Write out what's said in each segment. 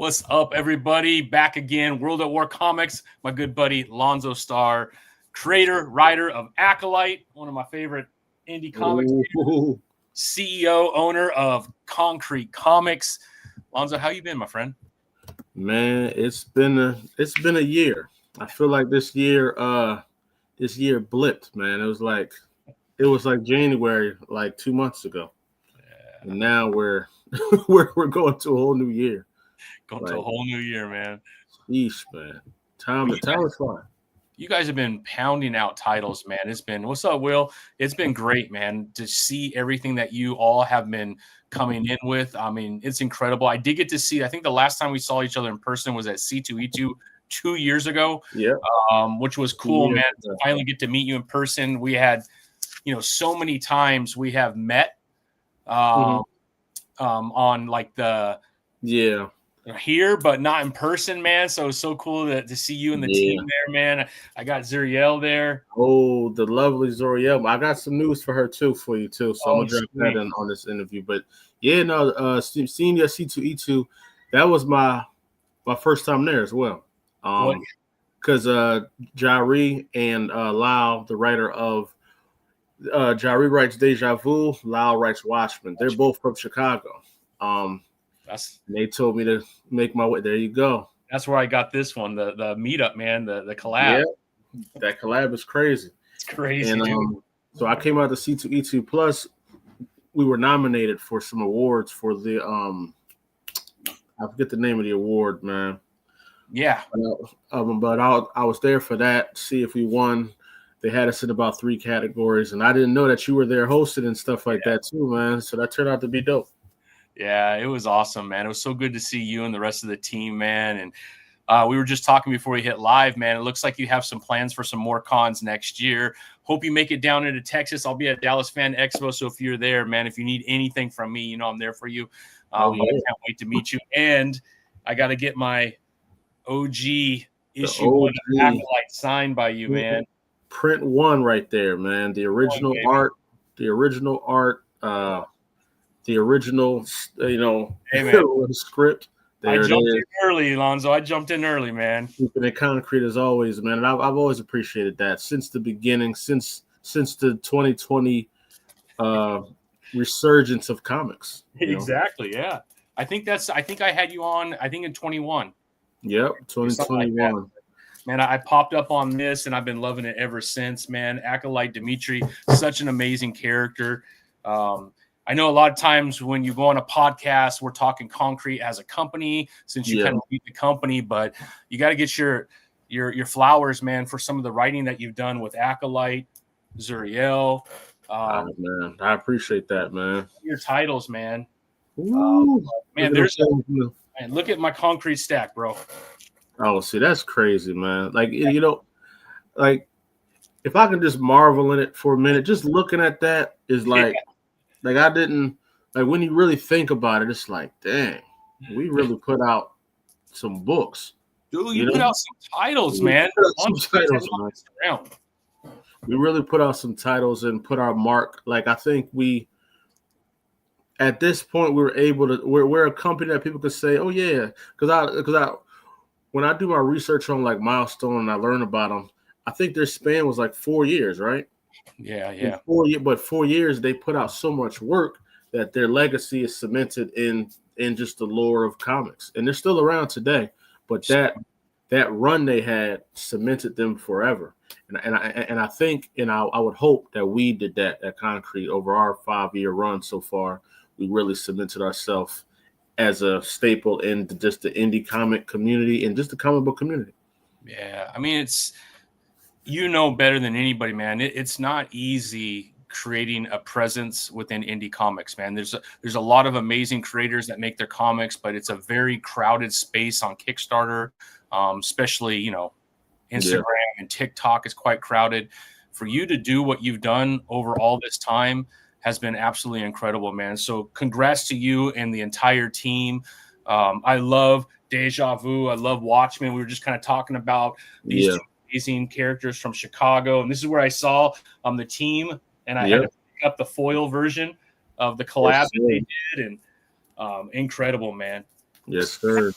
What's up, everybody? Back again, World at War Comics. My good buddy Lonzo Starr, creator, writer of Acolyte, one of my favorite indie comics. CEO, owner of Konkret Comics. Lonzo, how you been, my friend? Man, it's been a year. I feel like this year blipped, man. It was like January, like 2 months ago, and now we're we're going to a whole new year. Going to a whole new year, man. Yeesh, man. Time is flying. You guys have been pounding out titles, man. It's been, what's up, Will? It's been great, man, to see everything that you all have been coming in with. I mean, it's incredible. I did get to see, I think the last time we saw each other in person was at C2E2 2 years ago. Yeah. Which was cool, man. To finally get to meet you in person. We had, so many times we have met on like the here, but not in person, man. So it's so cool to see you and the team there, man. I got Zuriel there. Oh, the lovely Zuriel. I got some news for her too, so I'm gonna drop that in on this interview. But seeing you at C2E2, that was my first time there as well. Because Jari and Lau, the writer of Jari writes Deja Vu, Lau writes Watchmen. They're both from Chicago. They told me to make my way. There you go. That's where I got this one, the meetup, man, the collab. Yeah, that collab is crazy. It's crazy, and, dude. So I came out to C2E2. Plus, we were nominated for some awards for the I forget the name of the award, man. Yeah. But I was there for that, see if we won. They had us in about 3 categories, and I didn't know that you were there hosted and stuff like that too, man. So that turned out to be dope. Yeah, it was awesome, man. It was so good to see you and the rest of the team, man. And we were just talking before we hit live, man. It looks like you have some plans for some more cons next year. Hope you make it down into Texas. I'll be at Dallas Fan Expo, so if you're there, man, if you need anything from me, I'm there for you. I can't wait to meet you. And I got to get my OG issue one of Acolyte signed by you, man. Print 1 right there, man. The original art, the original, script. I jumped in early, Lonzo. I jumped in early, man. Keeping it concrete as always, man. And I've always appreciated that since the beginning, since the 2020 resurgence of comics. Exactly, yeah. I think I had you on, in 21. Yep, 2021. Like man, I popped up on this, and I've been loving it ever since, man. Acolyte Dimitri, such an amazing character. I know a lot of times when you go on a podcast, we're talking Konkret as a company, since you kind of lead the company, but you got to get your flowers, man, for some of the writing that you've done with Acolyte, Zuriel. Man, I appreciate that, man. Your titles, man. Man, look at my Konkret stack, bro. Oh, see, that's crazy, man. Like, like if I can just marvel in it for a minute, just looking at that is like, like I didn't, like when you really think about it, it's like, dang, we really put out some books. Dude, you put out some titles, man. We really put out some titles and put our mark. Like, I think at this point, we were able to, we're a company that people could say, oh yeah, because when I do my research on like Milestone and I learn about them, I think their span was like 4 years, right? Yeah. 4 years, they put out so much work that their legacy is cemented in just the lore of comics, and they're still around today. But that run they had cemented them forever, and I think, and I would hope that we did that at Konkret over our 5-year run so far. We really cemented ourselves as a staple in just the indie comic community and just the comic book community. Yeah, I mean, it's better than anybody, man. It's not easy creating a presence within indie comics, man. There's a lot of amazing creators that make their comics, but it's a very crowded space on Kickstarter, especially Instagram and TikTok is quite crowded. For you to do what you've done over all this time has been absolutely incredible, man. So congrats to you and the entire team. I love Deja Vu. I love Watchmen. We were just kind of talking about these two amazing characters from Chicago. And this is where I saw the team, and I had to pick up the foil version of the collab that they did. And incredible, man. Yes, sir.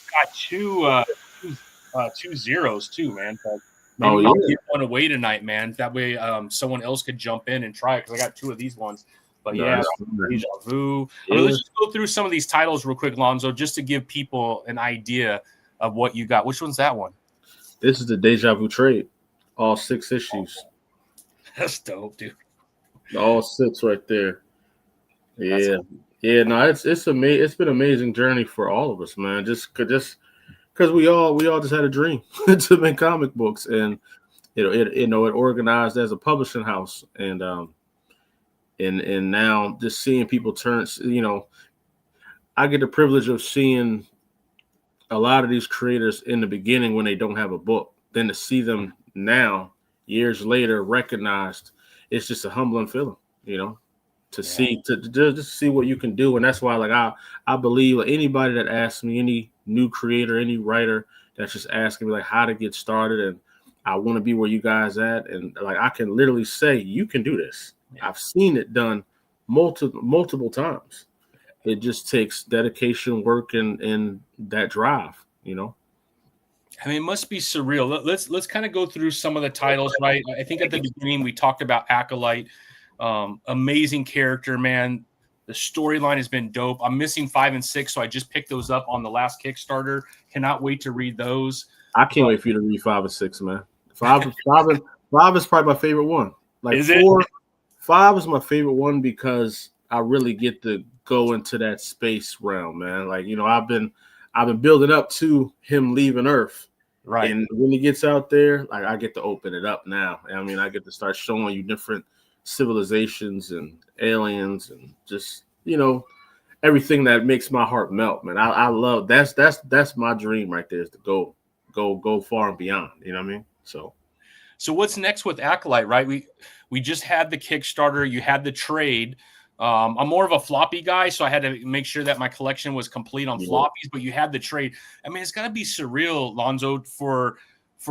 Got two zeros too, man. But maybe Oh we'll yeah. give one away tonight, man. That way, someone else could jump in and try it because I got two of these ones. But yeah, Nice. Deja Vu. Yeah. I mean, let's just go through some of these titles real quick, Lonzo, just to give people an idea of what you got. Which one's that one? This is the Deja Vu trade. All 6 issues. That's dope, dude. All 6 right there. Yeah. Yeah, no, it's amazing. It's been an amazing journey for all of us, man. Just because we all just had a dream to make comic books, and it organized as a publishing house, and now just seeing people turn. I get the privilege of seeing a lot of these creators in the beginning when they don't have a book, then to see them now, years later, recognized, it's just a humbling feeling, to see to just see what you can do. And that's why, like, I believe anybody that asks me, any new creator, any writer that's just asking me like how to get started, and I want to be where you guys at, and like I can literally say you can do this. I've seen it done multiple times. It just takes dedication, work, and that drive. I mean, it must be surreal. Let's kind of go through some of the titles, right? I think at the beginning we talked about Acolyte. Amazing character, man. The storyline has been dope. I'm missing 5 and 6, so I just picked those up on the last Kickstarter. Cannot wait to read those. I can't wait for you to read 5 and 6, man. Five is probably my favorite one. Like Is 4, 5 is my favorite one because I really get to go into that space realm, man. Like, I've been building up to him leaving Earth. Right. And when he gets out there, like I get to open it up now. I mean, I get to start showing you different civilizations and aliens and just, everything that makes my heart melt, man. I love that's my dream right there, is to go far and beyond. You know what I mean? So what's next with Acolyte, right? We just had the Kickstarter, you had the trade. I'm more of a floppy guy, so I had to make sure that my collection was complete on floppies, but you had the trade. I mean, it's got to be surreal, Lonzo, for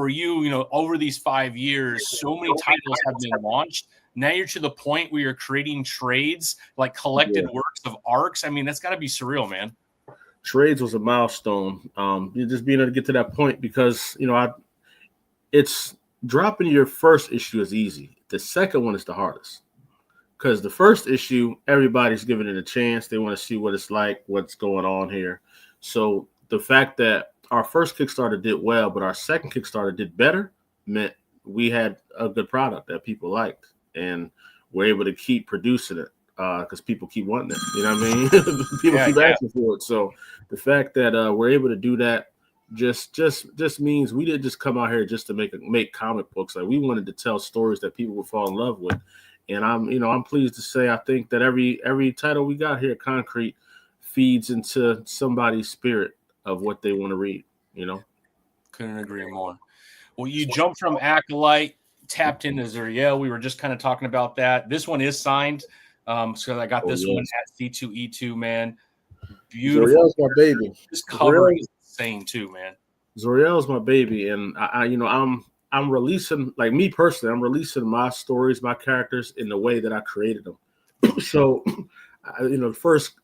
you, over these 5 years, so many titles have been launched. Now you're to the point where you're creating trades, like collected works of arcs. I mean, that's got to be surreal, man. Trades was a milestone. Just being able to get to that point because, it's dropping your first issue is easy. The second one is the hardest. Because the first issue, everybody's giving it a chance. They want to see what it's like, what's going on here. So the fact that our first Kickstarter did well, but our second Kickstarter did better, meant we had a good product that people liked. And we're able to keep producing it because people keep wanting it. You know what I mean? People keep asking for it. So the fact that we're able to do that just means we didn't just come out here just to make comic books. Like, we wanted to tell stories that people would fall in love with. And I'm pleased to say I think that every title we got here, Konkret, feeds into somebody's spirit of what they want to read. Couldn't agree more. Well, you jumped from Acolyte, tapped into Zuriel. We were just kind of talking about that. This one is signed, so I got this one at C2E2. Man, beautiful. Zuriel's my baby. This cover is insane too, man. Zuriel's my baby, and I'm releasing, like, me personally, I'm releasing my stories, my characters in the way that I created them. So, the first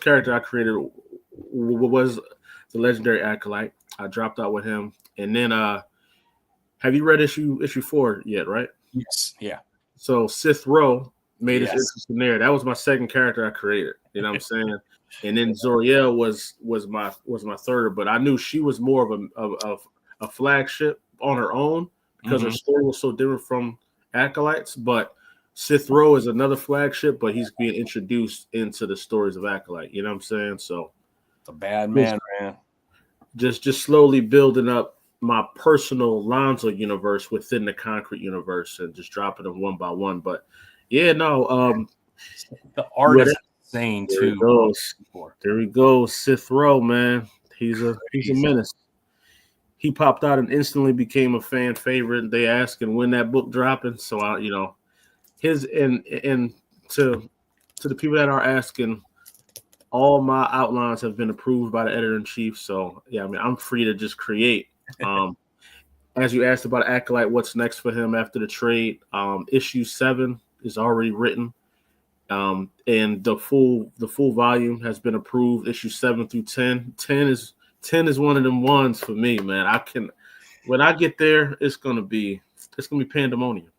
character I created was the legendary Acolyte. I dropped out with him, and then have you read issue 4 yet? Right? Yes. Yeah. So Sith Row made his entrance in there. That was my second character I created. You know what I'm saying? And then Zuriel was my third, but I knew she was more of a flagship on her own because her story was so different from Acolytes. But Sith Row is another flagship, but he's being introduced into the stories of Acolyte. You know what I'm saying? So the bad man. Just slowly building up my personal Lonzo universe within the Konkret universe and just dropping them one by one. But the art is insane too. There he goes, Sith Row, man. He's a menace. He popped out and instantly became a fan favorite. They asking when that book dropping. So his and to the people that are asking, all my outlines have been approved by the editor-in-chief. So yeah, I mean, I'm free to just create. As you asked about Acolyte, what's next for him after the trade? Issue 7 is already written. And the full volume has been approved, issue 7 through 10. 10 is one of them ones for me, man. When I get there, it's gonna be pandemonium,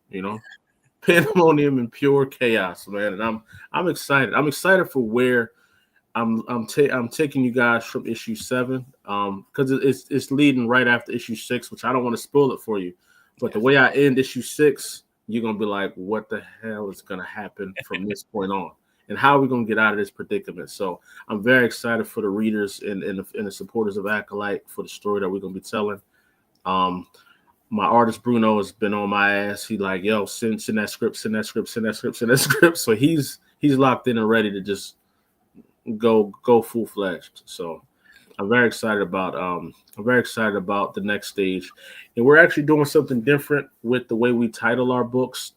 pandemonium and pure chaos, man. And I'm excited. I'm excited for where I'm taking you guys from issue 7, because it's leading right after issue 6, which I don't want to spoil it for you. But the way I end issue 6, you're gonna be like, what the hell is gonna happen from this point on? And how are we gonna get out of this predicament? So I'm very excited for the readers and the supporters of Acolyte for the story that we're gonna be telling. My artist Bruno has been on my ass. He like, yo, send that script, send that script, send that script, send that script. So he's locked in and ready to just go full fledged. So I'm very excited about the next stage. And we're actually doing something different with the way we title our books.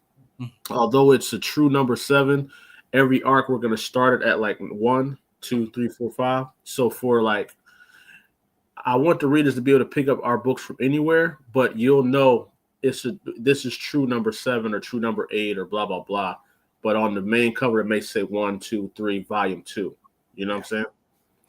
Although it's a true number 7, every arc we're gonna start it at like 1, 2, 3, 4, 5. So for like, I want the readers to be able to pick up our books from anywhere, but you'll know this is true number 7 or true number 8 or blah blah blah. But on the main cover, it may say 1, 2, 3, volume 2. You know what I'm saying?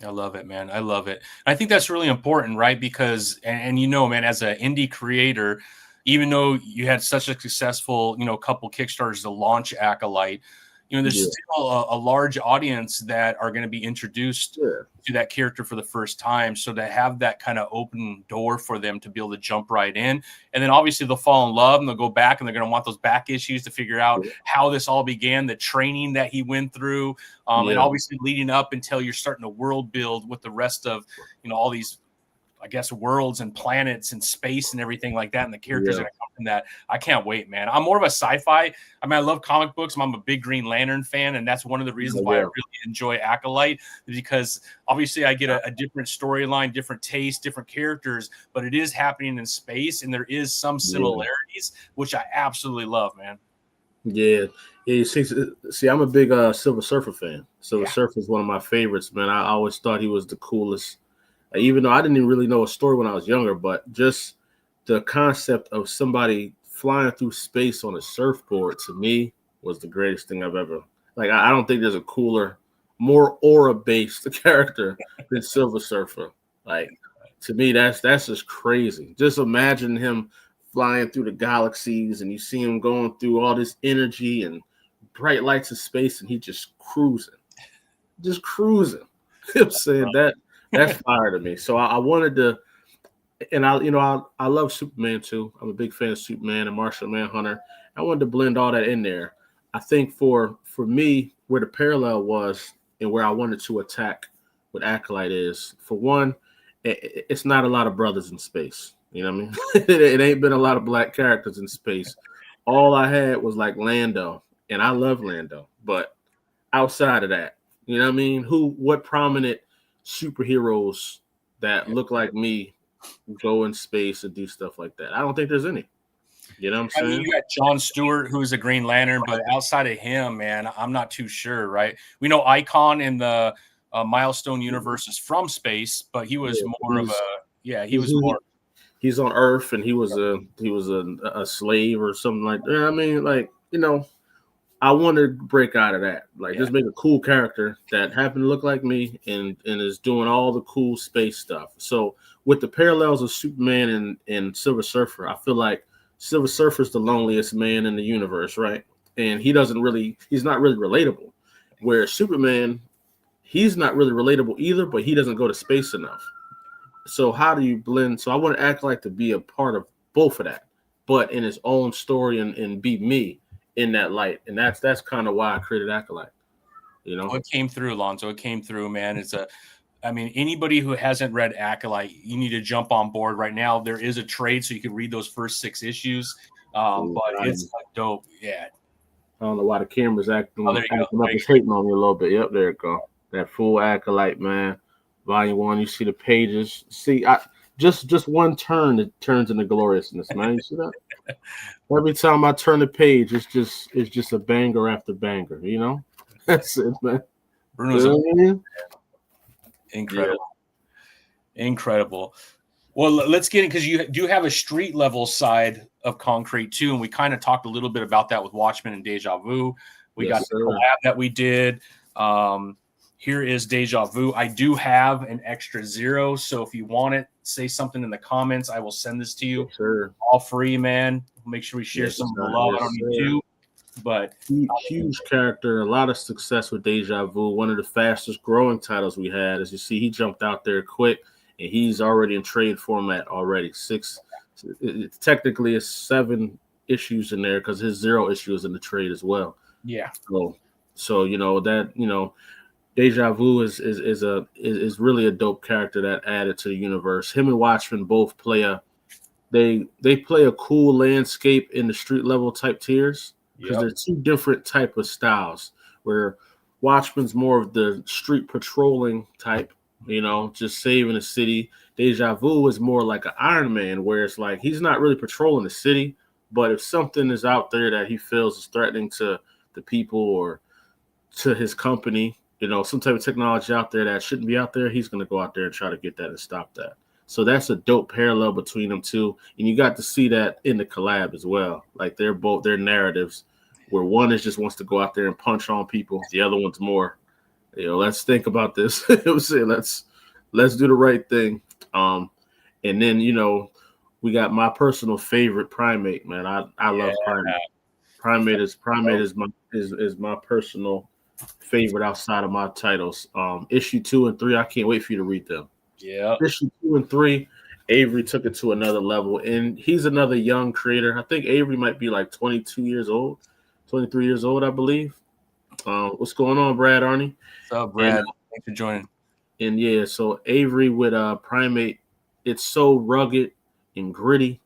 I love it, man. I love it. I think that's really important, right? Because, and man, as an indie creator, even though you had such a successful, couple Kickstarters to launch Acolyte, there's still a large audience that are going to be introduced to that character for the first time. So to have that kind of open door for them to be able to jump right in, and then obviously they'll fall in love and they'll go back and they're going to want those back issues to figure out how this all began, the training that he went through, and obviously leading up until you're starting to world build with the rest of, all these, I guess, worlds and planets and space and everything like that, and the characters that come from that. I can't wait, man. I'm more of a sci-fi. I mean, I love comic books. I'm a big Green Lantern fan, and that's one of the reasons why I really enjoy Acolyte, because obviously I get a different storyline, different taste, different characters, but it is happening in space, and there is some similarities, which I absolutely love, man. Yeah. You see, I'm a big Silver Surfer fan. Silver Surfer is one of my favorites, man. I always thought he was the coolest. Even though I didn't even really know a story when I was younger, but just the concept of somebody flying through space on a surfboard to me was the greatest thing I've ever. Like, I don't think there's a cooler, more aura-based character than Silver Surfer. Like, to me, that's just crazy. Just imagine him flying through the galaxies, and you see him going through all this energy and bright lights of space, and he just cruising. You know what I'm saying? That's fire to me. So I wanted to, and I love Superman too. I'm a big fan of Superman and Martian Manhunter. I wanted to blend all that in there. I think for me, where the parallel was and where I wanted to attack with Acolyte is, for one, it's not a lot of brothers in space. You know what I mean? It ain't been a lot of black characters in space. All I had was like Lando, and I love Lando. But outside of that, you know what I mean? What prominent superheroes that look like me go in space and do stuff like that? I don't think there's any. You know what I'm saying? I mean, you got John Stewart, who's a Green Lantern, but outside of him, man, I'm not too sure, right? We know Icon in the Milestone universe is from space, but he was more of a he's on Earth, and he was a slave or something like that. I mean, like, I want to break out of that. Like, just make a cool character that happened to look like me and is doing all the cool space stuff. So with the parallels of Superman and Silver Surfer, I feel like Silver Surfer is the loneliest man in the universe, right? And he's not really relatable. Where Superman, he's not really relatable either, but he doesn't go to space enough. So how do you blend? So I want to Acolyte to be a part of both of that, but in his own story and be me in that light. And that's kind of why I created Acolyte. It came through, Lonzo. It came through, man. Anybody who hasn't read Acolyte, you need to jump on board right now. There is a trade, so you can read those first 6 issues. But it's dope. Yeah. I don't know why the camera's acting up. It's hating on me a little bit. Yep, there it go. That full Acolyte, man. Volume 1. You see the pages. See, just one turn, it turns into gloriousness, man. You see that? Every time I turn the page, it's just a banger after banger. That's it, man. Bruno's incredible. Well, let's get in, because you do have a street level side of Konkret too, and we kind of talked a little bit about that with Watchmen and Deja Vu. We got the collab that we did. Here is Deja Vu. I do have an extra 0, so if you want it, say something in the comments. I will send this to you. All free, man. Make sure we share some of the love. I don't need to, but huge character, a lot of success with Deja Vu. One of the fastest growing titles we had. As you see, he jumped out there quick, and he's already in trade format already. Technically, it's 7 issues in there because his 0 issue is in the trade as well. Yeah. So Deja Vu is really a dope character that added to the universe. Him and Watchmen both play they play a cool landscape in the street level type tiers because they're 2 different type of styles. Where Watchmen's more of the street patrolling type, just saving the city. Deja Vu is more like an Iron Man, where it's like he's not really patrolling the city, but if something is out there that he feels is threatening to the people or to his company, some type of technology out there that shouldn't be out there, he's going to go out there and try to get that and stop that. So that's a dope parallel between them two. And you got to see that in the collab as well. Like they're both their narratives, where one is just wants to go out there and punch on people. The other one's more, let's think about this. Let's do the right thing. And then, we got my personal favorite, Primate, man. I love Primate. Primate is my personal favorite outside of my titles. Issue 2 and 3, I can't wait for you to read them. Yeah. Issue 2 and 3, Avery took it to another level, and he's another young creator. I think Avery might be like 22 years old, 23 years old, I believe. What's going on, Brad Arnie? What's up, Brad? Thanks for joining. And so Avery with Primate, it's so rugged and gritty,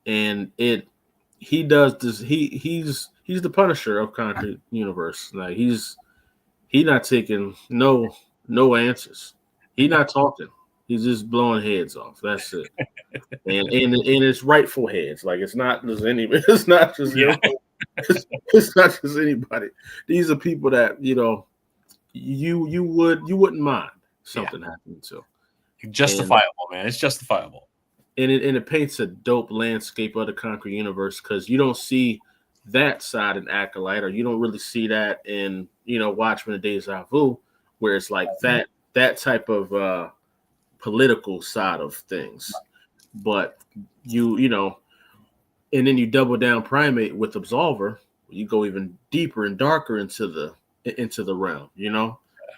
and he does this. He's the Punisher of Concrete Universe. Like he's not taking no answers. He's not talking. He's just blowing heads off. That's it. and it's rightful heads. Like it's not just anybody. It's not just it's not just anybody. These are people that you wouldn't mind something happening to. Justifiable, man. It's justifiable. And it paints a dope landscape of the Concrete Universe because you don't see that side in Acolyte, or you don't really see that in Watchmen and Deja Vu, where it's like that type of political side of things. But and then you double down Primate with Absolver, you go even deeper and darker into the realm,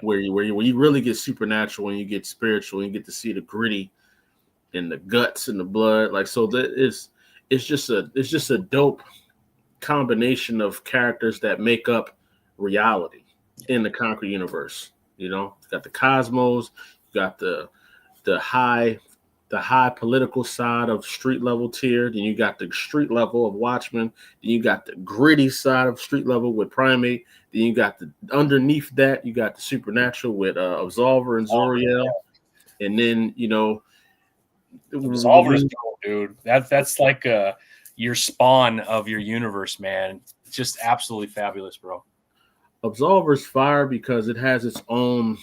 where you really get supernatural and you get spiritual and you get to see the gritty and the guts and the blood. Like, so that it's just a dope combination of characters that make up reality in the Concrete Universe. You got the cosmos, you got the high political side of street level tier, then you got the street level of Watchmen, then you got the gritty side of street level with Primate, then you got underneath that you got the supernatural with Absolver and Zoriel, and then Absolver's cool, dude. That's like your spawn of your universe, man. It's just absolutely fabulous, bro. Absolver's fire because it has its own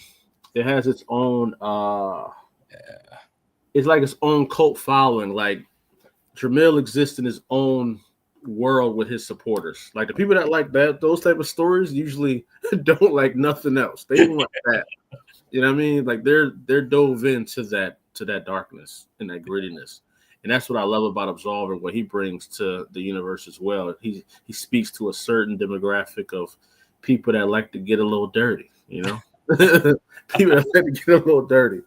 it's like its own cult following. Like Jamil exists in his own world with his supporters. Like the people that like those type of stories usually don't like nothing else. They don't like that. You know what I mean? Like they're dove into that darkness and that grittiness. And that's what I love about Absolver, what he brings to the universe as well. He speaks to a certain demographic of people that like to get a little dirty, people that like to get a little dirty.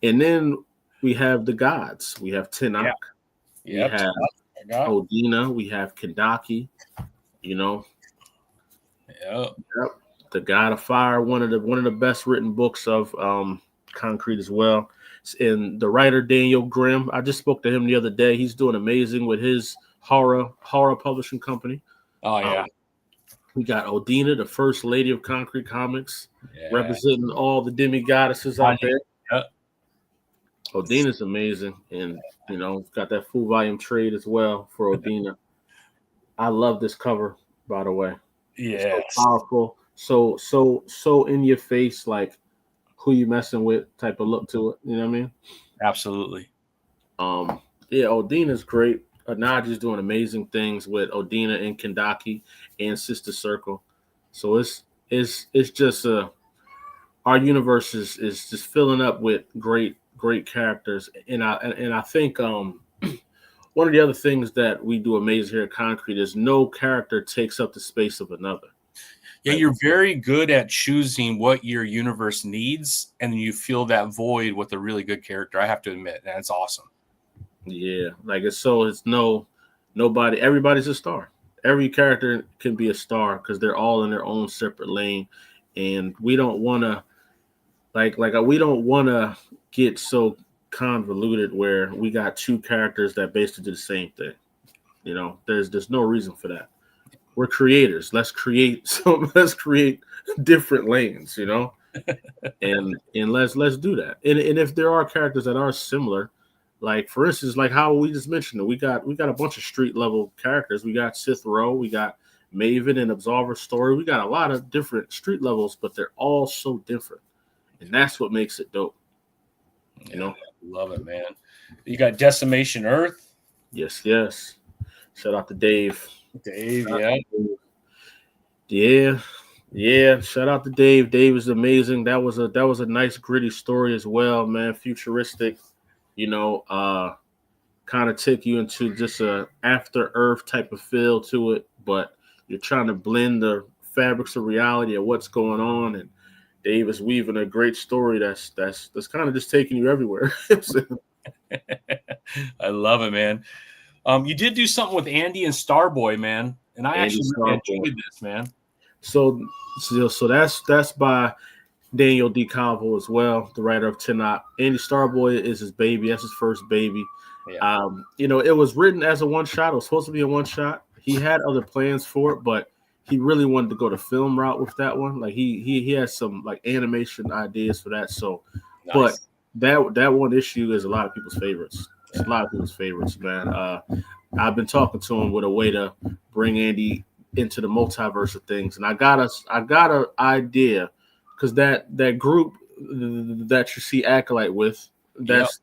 And then we have the gods. We have Tenok. We have Odina. We have Kendaki. Yep. The God of Fire, one of the best written books of Concrete as well. And the writer Daniel Grimm, I just spoke to him the other day. He's doing amazing with his horror publishing company. Oh yeah. We got Odina, the first lady of Concrete Comics, representing all the demigoddesses out there. Yep. Odina's amazing, and got that full volume trade as well for Odina. I love this cover, by the way. Yeah, so powerful, so in your face, like who you messing with type of look to it. You know what I mean? Absolutely. Odina's great. Naji's doing amazing things with Odina and Kendaki and Sister Circle. So it's just our universe is just filling up with great characters, and I think one of the other things that we do amazing here at Concrete is no character takes up the space of another. Yeah, you're very good at choosing what your universe needs, and you fill that void with a really good character. I have to admit, and it's awesome. Yeah, like it's nobody. Everybody's a star. Every character can be a star because they're all in their own separate lane, and we don't want to we don't want to get so convoluted where we got two characters that basically do the same thing. You know, there's no reason for that. We're creators. Let's create different lanes, you know, and let's do that. And if there are characters that are similar, like for instance, like how we just mentioned it, we got a bunch of street level characters. We got Sith Row, we got Maven and Absolver Story. We got a lot of different street levels, but they're all so different, and that's what makes it dope. You know, love it, man. You got Decimation Earth. Yes. Shout out to Dave. Yeah. Shout out to Dave. Dave is amazing. That was a nice gritty story as well, man. Futuristic, you know, kind of take you into just a after Earth type of feel to it, but you're trying to blend the fabrics of reality of what's going on, and Dave is weaving a great story that's kind of just taking you everywhere. I love it, man. You did do something with Andy and Starboy, man, and I actually really enjoyed this, man. So that's by Daniel D. Calvo as well, the writer of Tenok. Andy Starboy is his baby. That's his first baby. Yeah. You know, it was written as a one shot. It was supposed to be a one shot. He had other plans for it, but he really wanted to go the film route with that one. Like he has some like animation ideas for that. So, nice. But that one issue is a lot of people's favorites. It's a lot of people's favorites, man. I've been talking to him with a way to bring Andy into the multiverse of things, and I got an idea because that group that you see Acolyte with, that's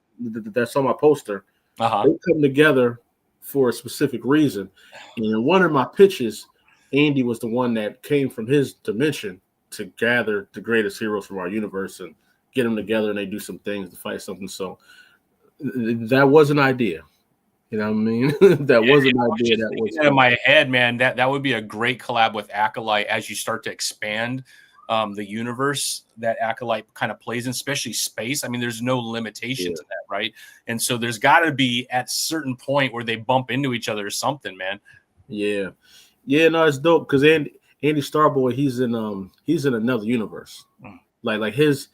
on my poster. They come together for a specific reason, and in one of my pitches, Andy was the one that came from his dimension to gather the greatest heroes from our universe and get them together, and they do some things to fight something. So that was an idea. You know what I mean? That was an idea. That was in my head, man. That would be a great collab with Acolyte as you start to expand the universe that Acolyte kind of plays in, especially space. I mean, there's no limitation to that, right? And so there's got to be at a certain point where they bump into each other or something, man. Yeah, no, it's dope because Andy Starboy, he's in another universe. Like his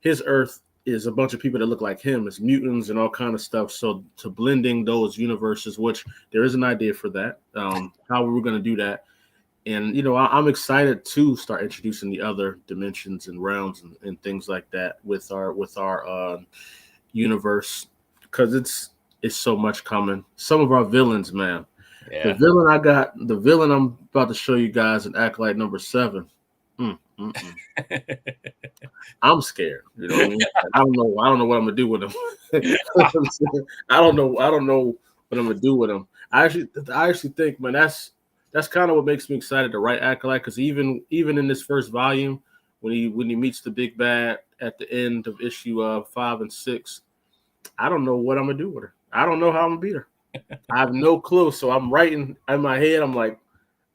Earth is a bunch of people that look like him. It's mutants and all kind of stuff. So to blending those universes, which there is an idea for that, how we're going to do that. And, you know, I'm excited to start introducing the other dimensions and realms and things like that with our universe, because it's so much coming. Some of our villains, man. Yeah. The villain I'm about to show you guys in Acolyte number 7. I'm scared. You know what I mean? I don't know what I'm gonna do with him. I don't know what I'm gonna do with him. I actually think, man, that's kind of what makes me excited to write Acolyte, because even in this first volume, when he meets the big bad at the end of issue 5 and 6, I don't know what I'm gonna do with her. I don't know how I'm gonna beat her. I have no clue. So I'm writing in my head. I'm like,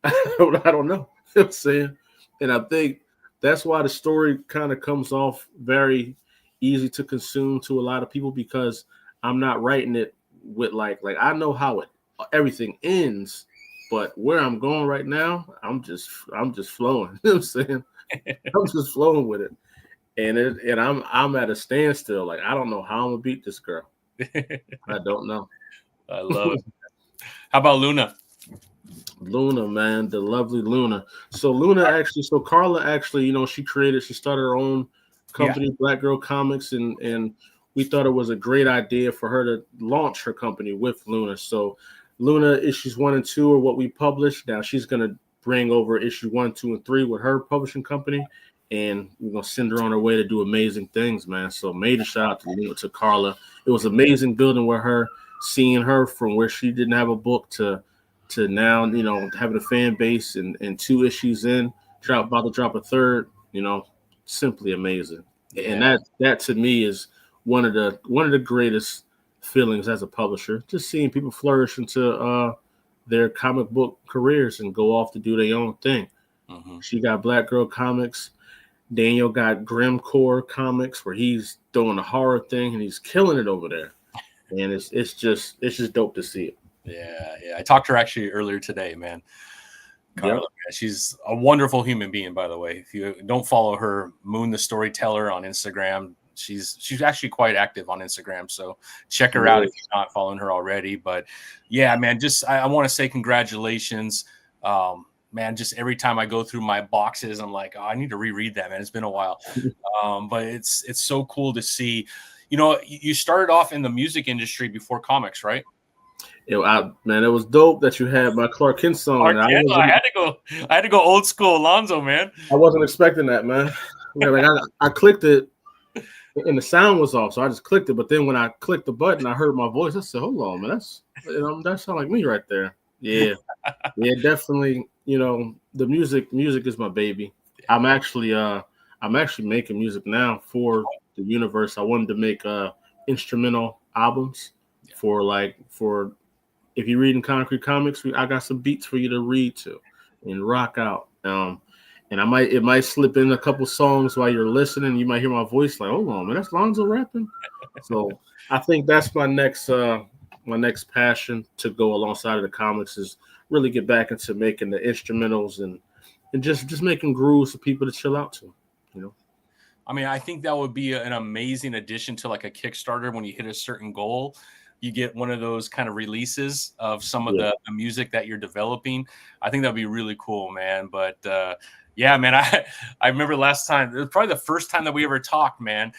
I don't know. You know what I'm saying? And I think that's why the story kind of comes off very easy to consume to a lot of people, because I'm not writing it with like I know how everything ends, but where I'm going right now, I'm just flowing. You know what I'm saying? I'm just flowing with it. And I'm at a standstill. Like, I don't know how I'm gonna beat this girl. I don't know. I love it. How about Luna? Luna, man, the lovely Luna. So Carla actually, you know, she started her own company, Black Girl Comics, and we thought it was a great idea for her to launch her company with Luna. So Luna issues 1 and 2 are what we published. Now she's gonna bring over issue 1, 2, and 3 with her publishing company, and we're gonna send her on her way to do amazing things, man. So major shout out to Carla. It was amazing building with her. seeing her from where she didn't have a book to now, having a fan base and 2 issues in, about to drop a third, simply amazing. Yeah. And that to me is one of the greatest feelings as a publisher, just seeing people flourish into their comic book careers and go off to do their own thing. Mm-hmm. She got Black Girl Comics. Daniel got Grimcore Comics, where he's doing the horror thing and he's killing it over there. And it's just dope to see it. Yeah. I talked to her actually earlier today, man. Carla, man, she's a wonderful human being, by the way. If you don't follow her, Moon the Storyteller on Instagram, she's actually quite active on Instagram. So check her out if you're not following her already. But yeah, man, I want to say congratulations. Man, just every time I go through my boxes, I'm like, oh, I need to reread that, man. It's been a while. But it's so cool to see. You started off in the music industry before comics, right? Man, it was dope that you had my Clark Kent song. I had to go old school Lonzo, man. I wasn't expecting that, man. I clicked it and the sound was off, so I just clicked it. But then when I clicked the button, I heard my voice. I said, "Hold on, man, that sounds like me right there." Yeah, yeah, definitely. The music is my baby. I'm actually making music now for the universe. I wanted to make instrumental albums for if you're reading Konkret Comics, I got some beats for you to read to and rock out. And it might slip in a couple songs while you're listening. You might hear my voice like, "Hold on, man, that's Lonzo rapping." So I think that's my next passion to go alongside of the comics is really get back into making the instrumentals and just making grooves for people to chill out to. I mean, I think that would be an amazing addition to like a Kickstarter. When you hit a certain goal, you get one of those kind of releases of some of the music that you're developing. I think that'd be really cool, man. But yeah, man, I remember last time, it was probably the first time that we ever talked, man.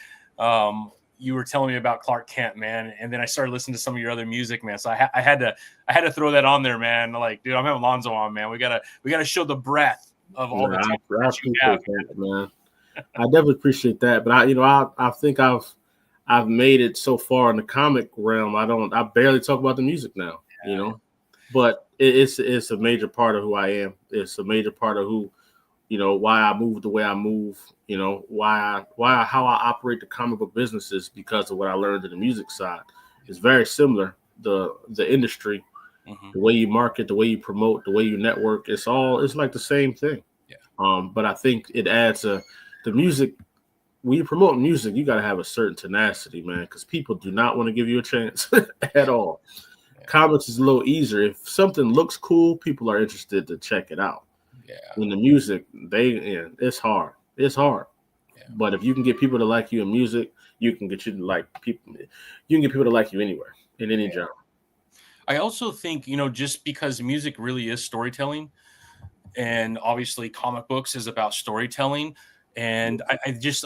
You were telling me about Clark Kent, man, and then I started listening to some of your other music, man. So I had to throw that on there, man. Like, dude, I'm having Lonzo on, man. We gotta show the breadth of all the talent that you have, man. I definitely appreciate that, but I think I've made it so far in the comic realm. I barely talk about the music now, but it's a major part of who I am. It's a major part of who, why I move the way I move, how I operate the comic book businesses because of what I learned in the music side. It's very similar. The industry, the way you market, the way you promote, the way you network, it's like the same thing. Yeah. But I think it adds the music. When you promote music, you got to have a certain tenacity, man, because people do not want to give you a chance at all. Yeah. Comics is a little easier. If something looks cool, people are interested to check it out. Yeah. In the music, it's hard. It's hard. Yeah. But if you can get people to like you in music, you can get people. You can get people to like you anywhere in any genre. I also think, just because music really is storytelling, and obviously comic books is about storytelling. And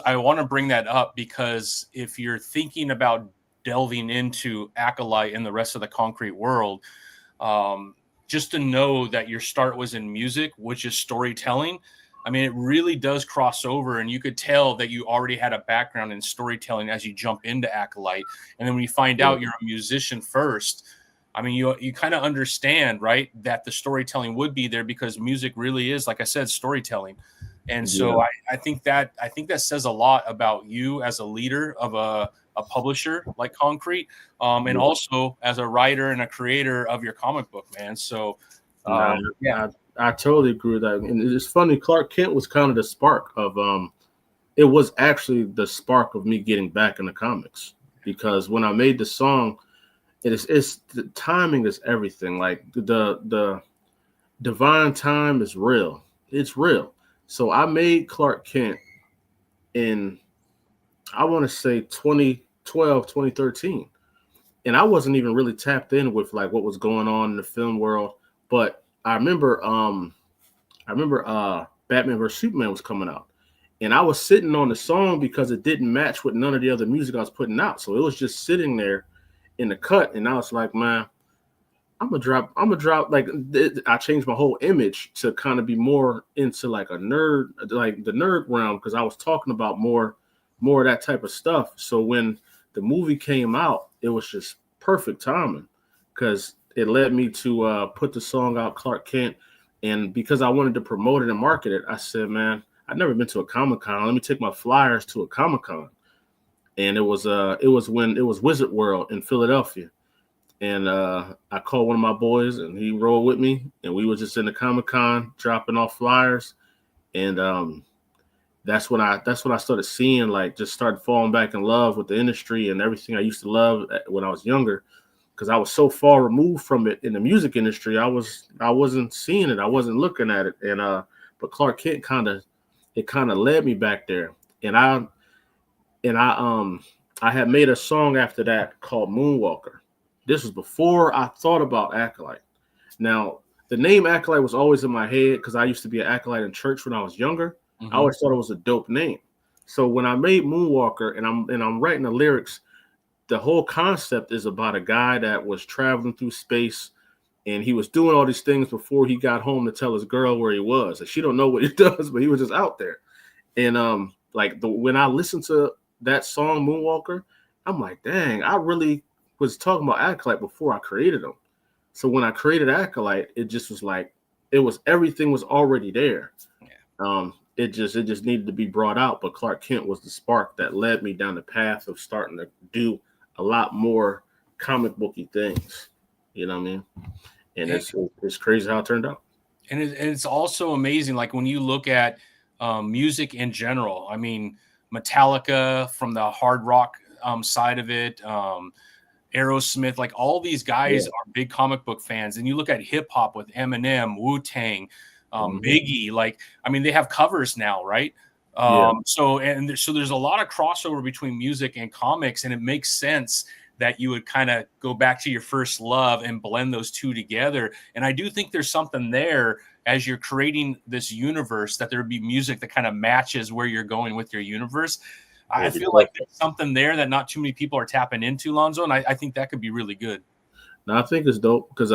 I want to bring that up because if you're thinking about delving into Acolyte and the rest of the Konkret world, just to know that your start was in music, which is storytelling. I mean, it really does cross over, and you could tell that you already had a background in storytelling as you jump into Acolyte. And then when you find out you're a musician first, I mean, you kind of understand, right, that the storytelling would be there because music really is, like I said, storytelling. And so I think that says a lot about you as a leader of a publisher like Konkret, and also as a writer and a creator of your comic book, man. So I totally agree with that. And it's funny, Clark Kent was kind of the spark of it was actually the spark of me getting back into comics, because when I made the song, it's the timing is everything. Like the divine time is real. It's real. So I made Clark Kent in, I want to say 2012, 2013. And I wasn't even really tapped in with like what was going on in the film world. But I remember Batman vs Superman was coming out. And I was sitting on the song because it didn't match with none of the other music I was putting out. So it was just sitting there in the cut. And I was like, man, I'm gonna drop. Like, I changed my whole image to kind of be more into like a nerd, like the nerd realm, because I was talking about more of that type of stuff. So when the movie came out, it was just perfect timing because it led me to put the song out, Clark Kent. And because I wanted to promote it and market it, I said, man, I've never been to a Comic-Con. Let me take my flyers to a Comic-Con. And it was when it was Wizard World in Philadelphia. And I called one of my boys and he rolled with me. And we were just in the Comic-Con dropping off flyers. And that's when I started seeing, like, just started falling back in love with the industry and everything I used to love when I was younger, because I was so far removed from it in the music industry. I wasn't seeing it, I wasn't looking at it, and but Clark Kent kind of led me back there, and I had made a song after that called Moonwalker. This was before I thought about Acolyte. Now the name Acolyte was always in my head because I used to be an acolyte in church when I was younger. I always thought it was a dope name. So when I made Moonwalker and I'm writing the lyrics, the whole concept is about a guy that was traveling through space and he was doing all these things before he got home to tell his girl where he was. And she don't know what he does, but he was just out there. And when I listened to that song Moonwalker, I'm like, dang, I really was talking about Acolyte before I created him. So when I created Acolyte, it just was like everything was already there. Yeah. It just needed to be brought out. But Clark Kent was the spark that led me down the path of starting to do a lot more comic booky things. You know what I mean? And it's crazy how it turned out. And it's also amazing, like when you look at music in general. I mean, Metallica from the hard rock side of it, Aerosmith, like all these guys are big comic book fans. And you look at hip hop with Eminem, Wu-Tang, Biggie, like, I mean, they have covers now, right? So there's a lot of crossover between music and comics, and it makes sense that you would kind of go back to your first love and blend those two together. And I do think there's something there as you're creating this universe, that there would be music that kind of matches where you're going with your universe. I feel like there's something there that not too many people are tapping into, Lonzo, and I think that could be really good. Now, I think it's dope because,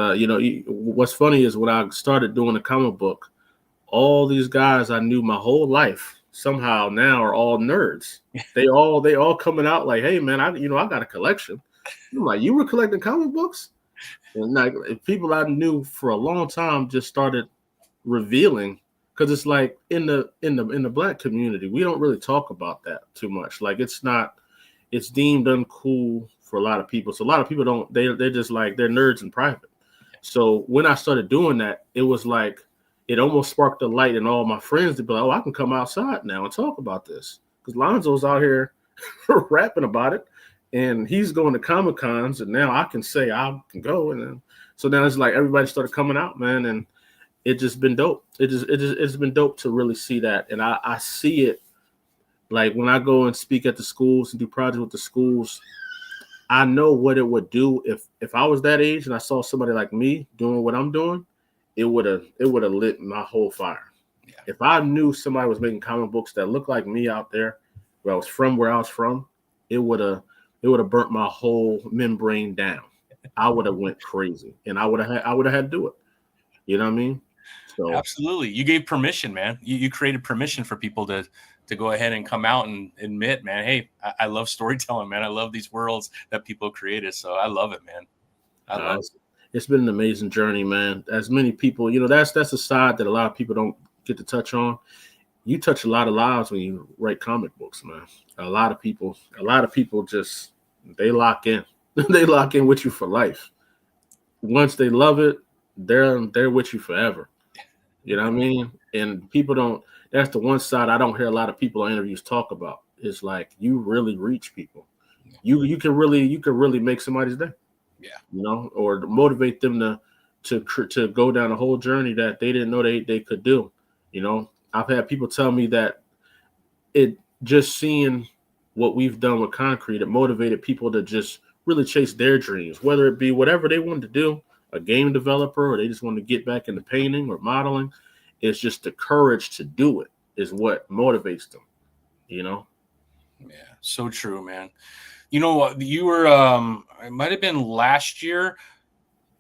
what's funny is when I started doing the comic book, all these guys I knew my whole life somehow now are all nerds. They all coming out like, hey, man, I got a collection. I'm like, you were collecting comic books? And like people I knew for a long time just started revealing, because it's like in the Black community, we don't really talk about that too much. Like it's deemed uncool for a lot of people. So a lot of people they're just like, they're nerds in private. So when I started doing that, it was like, it almost sparked a light in all my friends to be like, oh, I can come outside now and talk about this. Because Lonzo's out here rapping about it and he's going to Comic-Cons, and now I can say I can go. And then, so now it's like everybody started coming out, man. And it just been dope. It's been dope to really see that. And I see it like when I go and speak at the schools and do projects with the schools, I know what it would do if I was that age and I saw somebody like me doing what I'm doing. It would have lit my whole fire. Yeah. If I knew somebody was making comic books that looked like me out there, where I was from, it would have burnt my whole membrane down. I would have went crazy, and I would have had to do it. You know what I mean? So, absolutely. You gave permission, man. You created permission for people to go ahead and come out and admit, man, hey, I love storytelling, man. I love these worlds that people created. So I love it, man. I love it. It's been an amazing journey, man. As many people, that's a side that a lot of people don't get to touch on. You touch a lot of lives when you write comic books, man. A lot of people just, they lock in. They lock in with you for life. Once they love it, they're with you forever. You know what I mean? And people don't, that's the one side I don't hear a lot of people on interviews talk about. It's like, you really reach people. You can really make somebody's day. Yeah. Or motivate them to go down a whole journey that they didn't know they could do. I've had people tell me that it just seeing what we've done with Concrete, it motivated people to just really chase their dreams, whether it be whatever they wanted to do, a game developer, or they just want to get back into painting or modeling. It's just the courage to do it is what motivates them, Yeah, so true, man. You were, it might have been last year,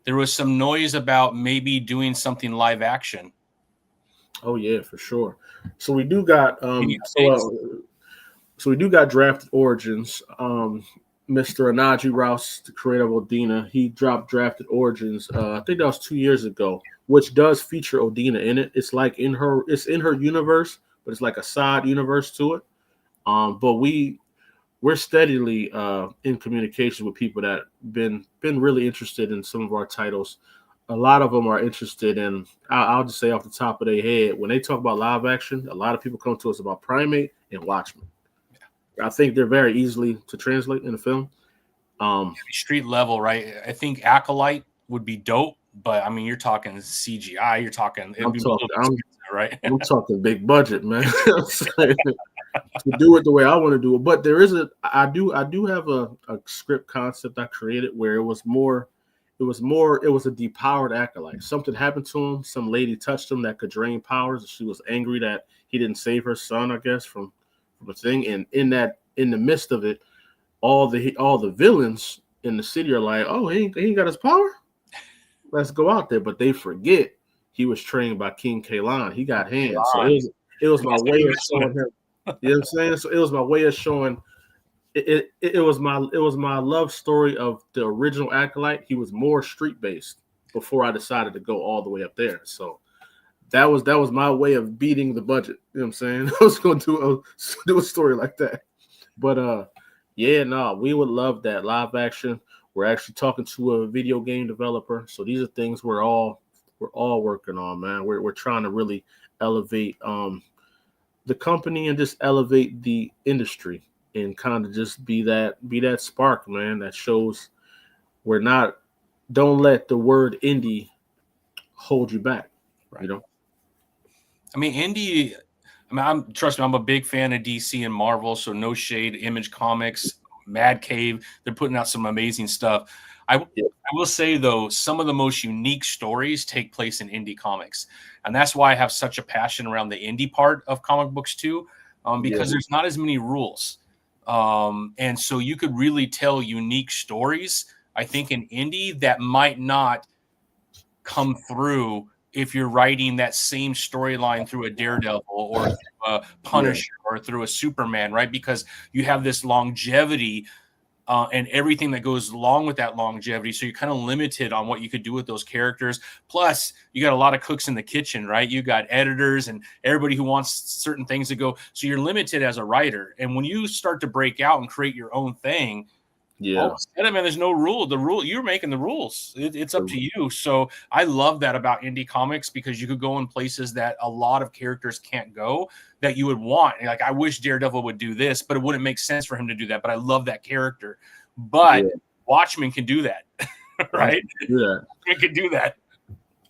there was some noise about maybe doing something live action. Oh yeah, for sure. So we do got so we do got Drafted Origins. Mr. Anaji Rouse, the creator of Odina, he dropped Drafted Origins. I think that was 2 years ago, which does feature Odina in it. It's in her universe, but it's like a side universe to it. But we're steadily in communication with people that been really interested in some of our titles. A lot of them are interested in. I'll just say off the top of their head, when they talk about live action, a lot of people come to us about Primate and Watchmen. I think they're very easily to translate in the film. Street level, right? I think Acolyte would be dope, but I mean, you're talking CGI. You're talking. It'd be a little expensive, right? I'm talking big budget, man. To do it the way I want to do it. But there is I do have a script concept I created where it was a depowered acolyte. Something happened to him. Some lady touched him that could drain powers. She was angry that he didn't save her son, I guess, from a thing. And in the midst of it, all the villains in the city are like, oh, he ain't got his power. Let's go out there. But they forget he was trained by King Kalan. He got hands. So it was my way of showing him. You know what I'm saying? So it was my way of showing it was my love story of the original Acolyte. He was more street based before I decided to go all the way up there. So that was my way of beating the budget. You know what I'm saying? I was going to do a story like that. But yeah, no, we would love that live action. We're actually talking to a video game developer. So these are things we're all working on, man. We're trying to really elevate the company and just elevate the industry and kind of just be that spark, man, that shows don't let the word indie hold you back. Right. You know? I mean, indie, trust me, I'm a big fan of DC and Marvel, so no shade. Image Comics, Mad Cave, they're putting out some amazing stuff. I will say, though, some of the most unique stories take place in indie comics. And that's why I have such a passion around the indie part of comic books, too, because there's not as many rules. And so you could really tell unique stories, I think, in indie that might not come through if you're writing that same storyline through a Daredevil or through a Punisher or through a Superman, right? Because you have this longevity and everything that goes along with that longevity. So you're kind of limited on what you could do with those characters. Plus, you got a lot of cooks in the kitchen, right? You got editors and everybody who wants certain things to go. So you're limited as a writer. And when you start to break out and create your own thing, all of a sudden, man, there's no rule. You're making the rules. It's up to you. So I love that about indie comics because you could go in places that a lot of characters can't go that you would want. Like, I wish Daredevil would do this, but it wouldn't make sense for him to do that. But I love that character. But Watchmen can do that, right? Yeah, it can do that.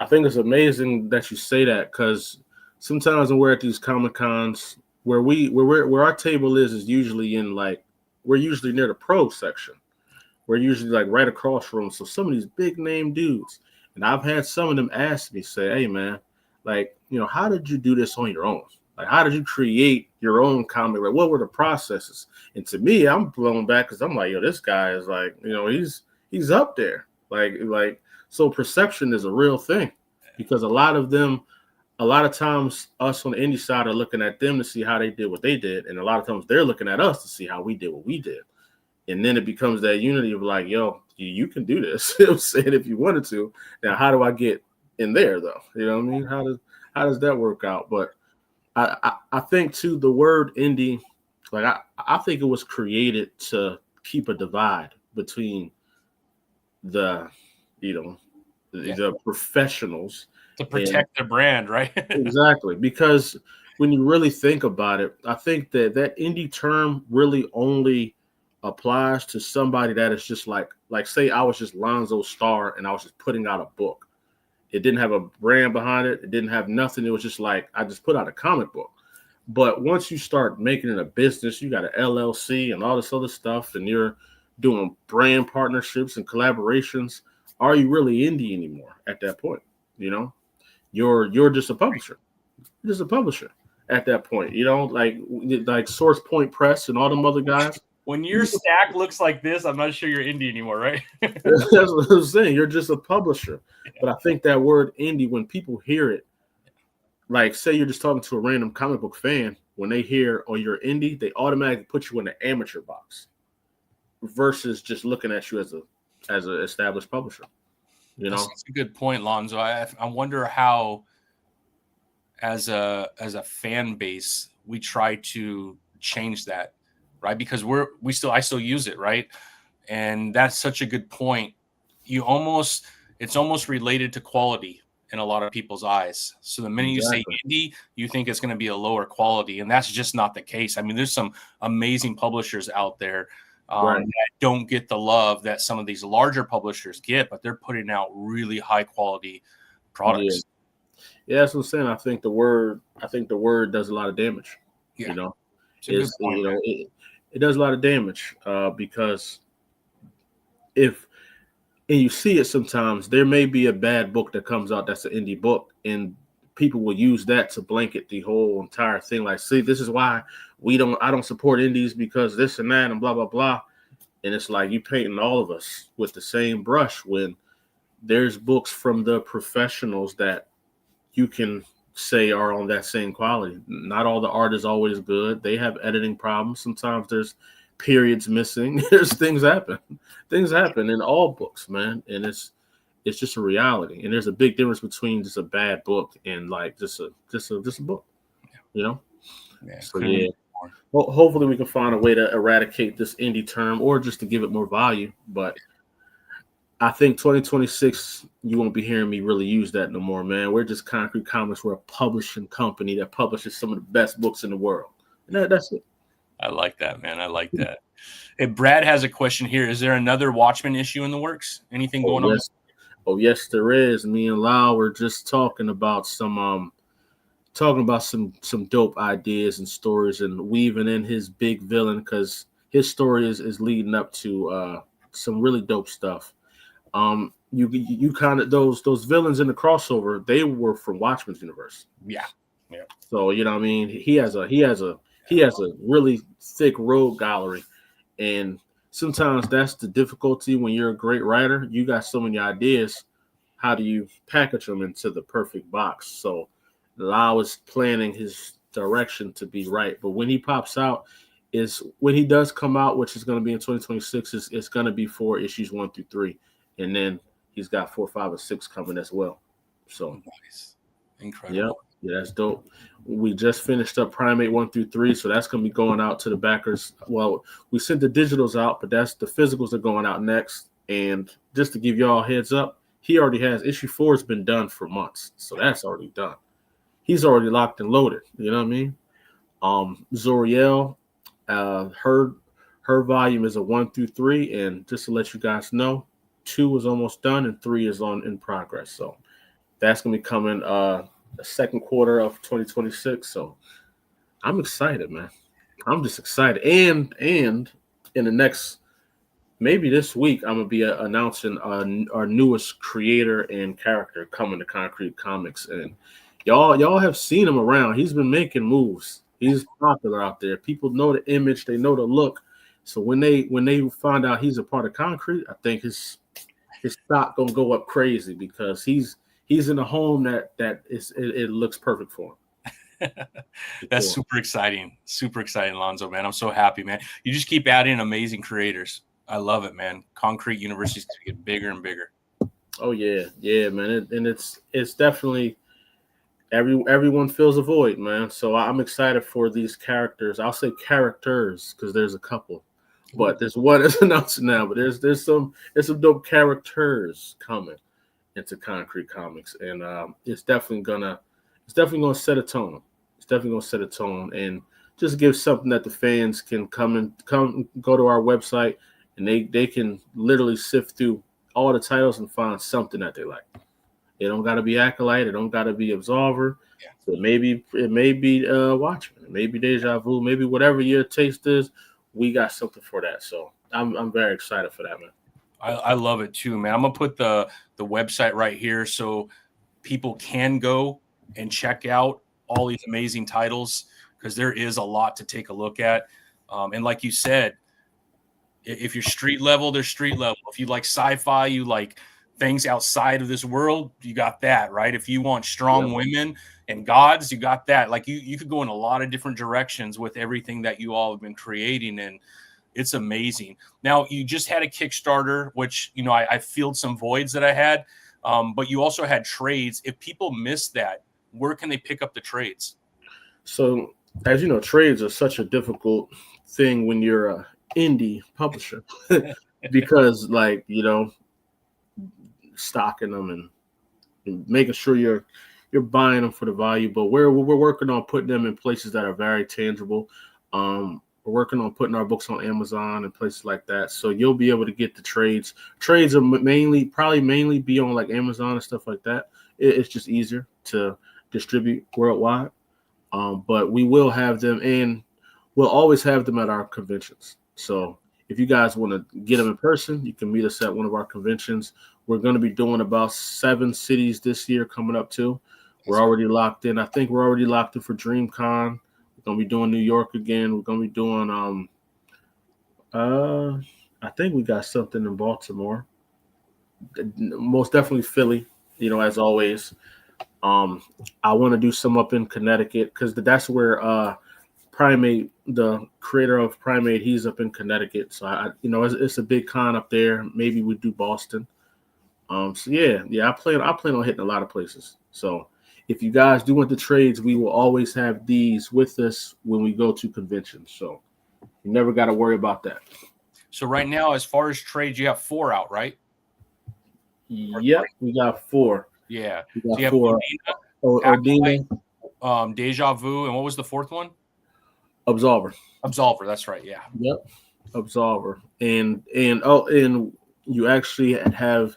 I think it's amazing that you say that because sometimes when we're at these Comic Cons where our table is usually we're usually near the pro section. We're usually like right across from them. So some of these big name dudes, and I've had some of them ask me, say, hey man, like, you know, how did you do this on your own? Like, how did you create your own comic? Like, what were the processes? And to me, I'm blown back because I'm like, yo, this guy is like, you know, he's up there. Like, so perception is a real thing because a lot of times us on the indie side are looking at them to see how they did what they did. And a lot of times they're looking at us to see how we did what we did. And then it becomes that unity of like, yo, you can do this. You know what I'm saying? If you wanted to. Now, how do I get in there though? You know what I mean? How does that work out? But I think too, the word indie, like I think it was created to keep a divide between the professionals to protect their brand, right? Exactly. Because when you really think about it, I think that indie term really only applies to somebody that is just like say I was just Lonzo Starr and I was just putting out a book. It didn't have a brand behind it. It didn't have nothing. It was just like I just put out a comic book. But once you start making it a business, you got an LLC and all this other stuff, and you're doing brand partnerships and collaborations. Are you really indie anymore at that point? You know, you're just a publisher. You're just a publisher at that point. You know, like Source Point Press and all them other guys. When your stack looks like this, I'm not sure you're indie anymore, right? That's what I'm saying. You're just a publisher. Yeah. But I think that word indie, when people hear it, like say you're just talking to a random comic book fan, when they hear, oh, you're indie, they automatically put you in the amateur box. versus just looking at you as an established publisher. You know, that's a good point, Lonzo. I wonder how, as a fan base, we try to change that, right? Because I still use it, right? And that's such a good point. It's almost related to quality in a lot of people's eyes. So the minute you say indie, you think it's going to be a lower quality, and that's just not the case. I mean, there's some amazing publishers out there that don't get the love that some of these larger publishers get, but they're putting out really high quality products. Yeah, that's what I'm saying. I think the word does a lot of damage. Yeah. You know, it's point, it does a lot of damage because and you see it sometimes, there may be a bad book that comes out that's an indie book, and people will use that to blanket the whole entire thing. Like, see, this is why I don't support indies because this and that and blah, blah, blah. And it's like you painting all of us with the same brush when there's books from the professionals that you can say are on that same quality. Not all the art is always good. They have editing problems. Sometimes there's periods missing. There's things happen in all books, man. And it's just a reality. And there's a big difference between just a bad book and like just a book, you know? Yeah, so yeah. Well, hopefully we can find a way to eradicate this indie term or just to give it more value. But I think 2026, you won't be hearing me really use that no more, man. We're just Konkret Comics. We're a publishing company that publishes some of the best books in the world. And that's it. I like that, man. I like that. Hey, Brad has a question here. Is there another Watchmen issue in the works? Anything going on? Oh, yes, there is. Me and Lau were just talking about some dope ideas and stories and weaving in his big villain because his story is leading up to some really dope stuff. You kind of those villains in the crossover, they were from Watchmen's universe. Yeah. So you know what I mean? He has a really thick rogue gallery, and sometimes that's the difficulty when you're a great writer. You got so many ideas. How do you package them into the perfect box? So Lau is planning his direction to be right, but when he pops out, when he does come out, which is going to be in 2026, it's going to be for issues 1 through 3, and then he's got 4, 5, and 6 coming as well. So nice, incredible. Yeah, that's dope. We just finished up Primate 1 through 3, so that's going to be going out to the backers. Well, we sent the digitals out, but that's the physicals are going out next. And just to give y'all a heads up, he already has issue 4 has been done for months, so that's already done. He's already locked and loaded. You know what I mean? Zoriel, her volume is a 1 through 3, and just to let you guys know, 2 is almost done and 3 is in progress. So that's going to be coming the second quarter of 2026. So I'm excited, man. I'm just excited. And in the next, maybe this week, I'm gonna be announcing our newest creator and character coming to Konkret Comics. And y'all have seen him around. He's been making moves. He's popular out there. People know the image, they know the look. So when they find out he's a part of Konkret, I think his stock gonna go up crazy because he's in a home that it looks perfect for him. That's super exciting. Super exciting, Lonzo, man. I'm so happy, man. You just keep adding amazing creators. I love it, man. Konkret University is going to get bigger and bigger. Oh yeah, man. And it's definitely everyone fills a void, man. So I'm excited for these characters. I'll say characters because there's a couple, but there's one that's announced now. But there's some dope characters coming into Konkret Comics, and it's definitely gonna set a tone. It's definitely gonna set a tone and just give something that the fans can come go to our website and they can literally sift through all the titles and find something that they like. It don't got to be Acolyte. It don't got to be Absolver. Yeah. So it may be Watchmen. It may be Deja Vu. Maybe whatever your taste is, we got something for that. So I'm very excited for that, man. I love it too, man. I'm gonna put the website right here so people can go and check out all these amazing titles because there is a lot to take a look at. And like you said, if you're street level, there's street level. If you like sci-fi, you like things outside of this world, you got that, right? If you want strong women and gods, you got that. Like you could go in a lot of different directions with everything that you all have been creating. And It's amazing. Now, you just had a Kickstarter, which, you know, I filled some voids that I had, but you also had trades. If people miss that, where can they pick up the trades? So, as you know, trades are such a difficult thing when you're a indie publisher because, like, you know, stocking them and making sure you're buying them for the value. But we're working on putting them in places that are very tangible. We're working on putting our books on Amazon and places like that. So you'll be able to get the trades. Trades are probably mainly be on like Amazon and stuff like that. It's just easier to distribute worldwide. But we will have them, and we'll always have them at our conventions. So if you guys want to get them in person, you can meet us at one of our conventions. We're going to be doing about 7 cities this year coming up too. We're already locked in. I think we're already locked in for DreamCon. We're going to be doing New York again. We're going to be doing I think we got something in Baltimore. Most definitely Philly, you know, as always. I want to do some up in Connecticut because that's where Primate, the creator of Primate, he's up in Connecticut. So you know, it's a big con up there. Maybe we do Boston. So yeah, I plan on hitting a lot of places. So if you guys do want the trades, we will always have these with us when we go to conventions. So you never got to worry about that. So right now, as far as trades, you have 4 out, right? Yep, we got 4. Yeah. We got so you 4. Odina, Deja Vu, and what was the 4th one? Absolver. That's right. Yeah. Yep. Absolver. And you actually have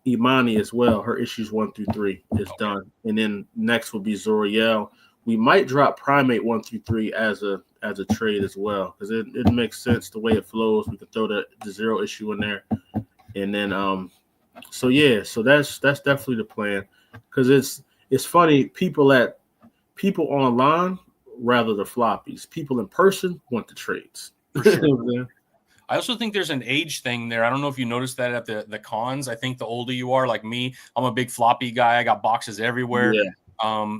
Imani as well. Her issues 1 through 3 is done. And then next will be Zoriel. We might drop Primate 1 through 3 as a trade as well, because it makes sense the way it flows. We could throw the 0 issue in there. And then so that's definitely the plan. Because it's funny, people online rather the floppies. People in person want the trades. For sure. I also think there's an age thing there. I don't know if you noticed that at the cons. I think the older you are, like me, I'm a big floppy guy. I got boxes everywhere. Yeah.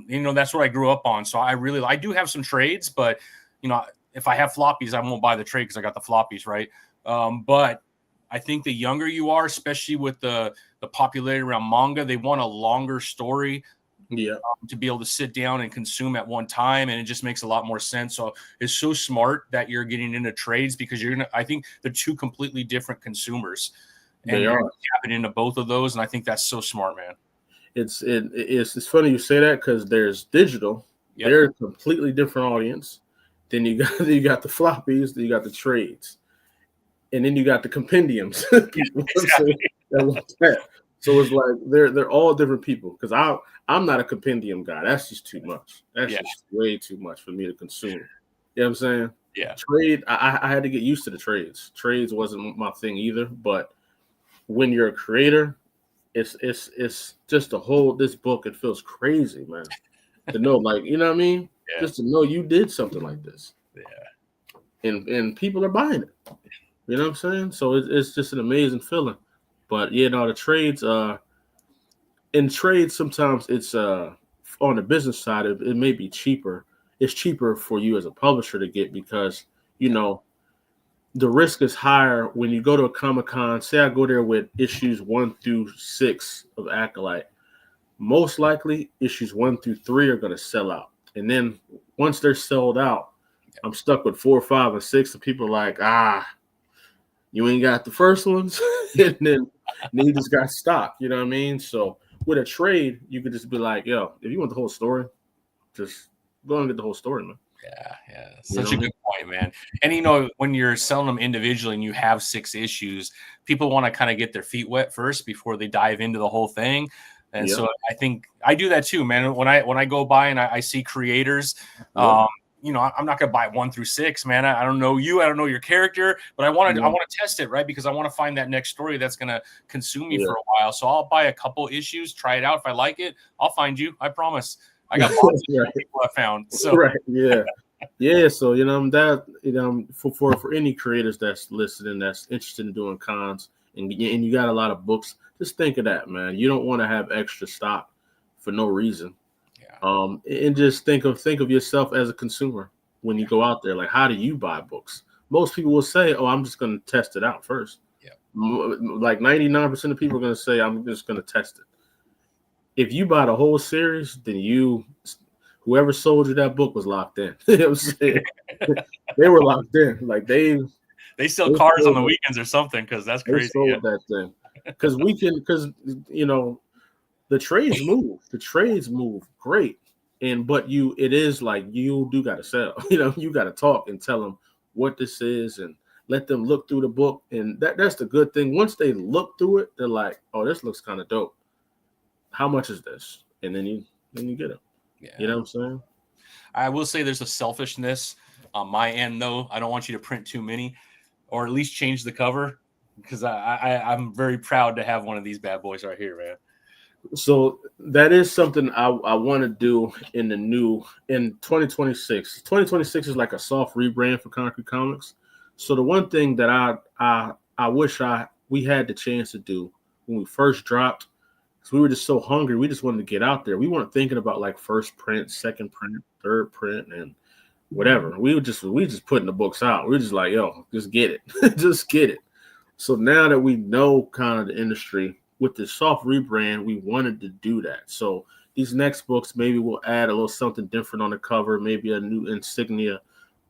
You know, that's what I grew up on. So I do have some trades, but you know, if I have floppies, I won't buy the trade because I got the floppies, right? But I think the younger you are, especially with the popularity around manga, they want a longer story. Yeah, to be able to sit down and consume at one time, and it just makes a lot more sense. So it's so smart that you're getting into trades because I think they're 2 completely different consumers, and you're tapping into both of those, and I think that's so smart, man. It's funny you say that because there's digital. Yep. They're a completely different audience. Then you got the floppies, then you got the trades, and then you got the compendiums. People that want that. So it's like they're all different people, because I'm not a compendium guy. That's just too much. That's just way too much for me to consume. You know what I'm saying? Yeah. Trade, I had to get used to the trades. Trades wasn't my thing either. But when you're a creator, it's just this book. It feels crazy, man. To know, like, you know what I mean? Yeah. Just to know you did something like this. Yeah. And people are buying it. You know what I'm saying? So it's just an amazing feeling. But yeah, no, the trades, in trades, sometimes it's on the business side, it may be cheaper. It's cheaper for you as a publisher to get, because, you know, the risk is higher when you go to a Comic-Con. Say I go there with issues 1 through 6 of Acolyte. Most likely issues 1 through 3 are going to sell out. And then once they're sold out, I'm stuck with 4, 5, and 6. And people are like, you ain't got the first ones. And then you just got stock. You know what I mean? So with a trade, you could just be like, yo, if you want the whole story, just go and get the whole story, man. Yeah. Such a good point, man. And, you know, when you're selling them individually and you have 6 issues, people want to kind of get their feet wet first before they dive into the whole thing. And so I think I do that too, man. When I go by and I see creators, you know, I'm not going to buy 1 through 6, man. I don't know you. I don't know your character, but I want to test it, right? Because I want to find that next story that's going to consume me for a while. So I'll buy a couple issues, try it out. If I like it, I'll find you. I promise. I got lots of people I found. So yeah. So, you know, that, you know, for any creators that's listening, that's interested in doing cons, and you got a lot of books, just think of that, man. You don't want to have extra stock for no reason. And just think of yourself as a consumer when you go out there. Like, how do you buy books? most people will say, "Oh, I'm just going to test it out first." Yeah. Like 99% of people are going to say, "I'm just going to test it." If you buy the whole series, then whoever sold you that book was locked in. You know what I'm saying? They were locked in. Like they sell cars on the weekends or something, because that's they crazy. sold that thing. Because you know, the trades move. The trades move great. But it is like you do got to sell. You know, you got to talk and tell them what this is and let them look through the book. And that's the good thing. Once they look through it, they're like, "Oh, this looks kind of dope. How much is this?" And then you get it. Yeah. You know what I'm saying? I will say there's a selfishness on my end, though. I don't want you to print too many, or at least change the cover, because I'm very proud to have one of these bad boys right here, man. So that is something I want to do in 2026. 2026 is like a soft rebrand for Konkret Comics. So the one thing that I wish we had the chance to do when we first dropped, because we were just so hungry, we just wanted to get out there. We weren't thinking about like first print, second print, third print, and whatever. We just putting the books out. We were just like, yo, just get it, just get it. So now that we know kind of the industry, with the soft rebrand, we wanted to do that. So these next books, maybe we'll add a little something different on the cover, maybe a new insignia,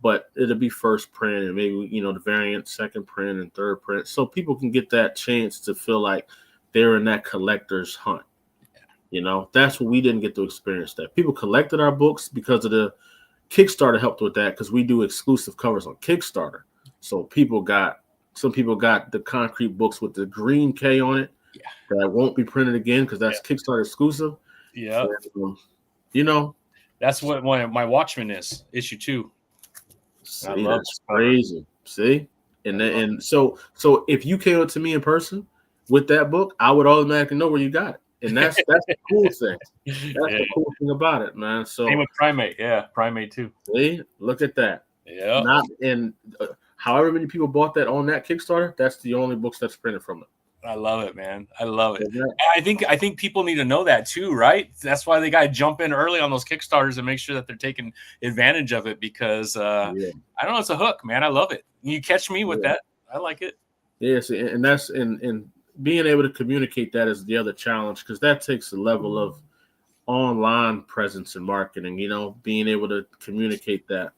but it'll be first print and maybe, the variant, second print and third print. So people can get that chance to feel like they're in that collector's hunt. That's what we didn't get to experience that. People collected our books because of the Kickstarter helped with that, because we do exclusive covers on Kickstarter. So some people got the Konkret books with the green K on it. Yeah. That won't be printed again because that's Kickstarter exclusive. Yeah. That's what my Watchmen is, issue 2. See, that's crazy. See? And so if you came up to me in person with that book, I would automatically know where you got it. And that's the cool thing. That's the cool thing about it, man. So same with Primate. Yeah, Primate too. See? Look at that. Yeah. However many people bought that on that Kickstarter, that's the only books that's printed from it. I love it, man. I love it. I think people need to know that too, right? That's why they got to jump in early on those Kickstarters and make sure that they're taking advantage of it, because I don't know, it's a hook, man. I love it. You catch me with that. I like it. Yes, and that's and being able to communicate that is the other challenge, because that takes a level of online presence and marketing, being able to communicate that,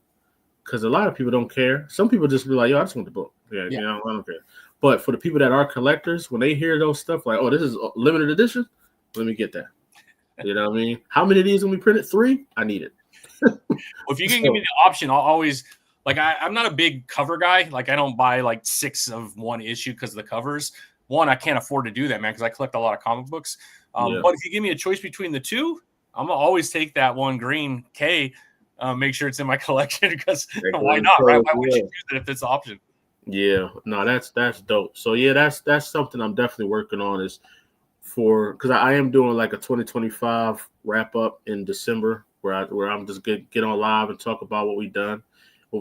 because a lot of people don't care. Some people just be like, yo, I just want the book. I don't care. But for the people that are collectors, when they hear those stuff like, oh, this is limited edition, let me get that. You know what I mean? How many of these when we printed? 3? I need it. Well, if you can give me the option, I'll always, like, I'm not a big cover guy. Like, I don't buy like 6 of one issue because of the covers. One, I can't afford to do that, man, because I collect a lot of comic books. But if you give me a choice between the two, I'm going to always take that one green K, make sure it's in my collection, because why not, right? Why would you use it if it's an option? Yeah, no, that's dope. So that's something I'm definitely working on, is because I am doing like a 2025 wrap up in December, where I'm just get on live and talk about what we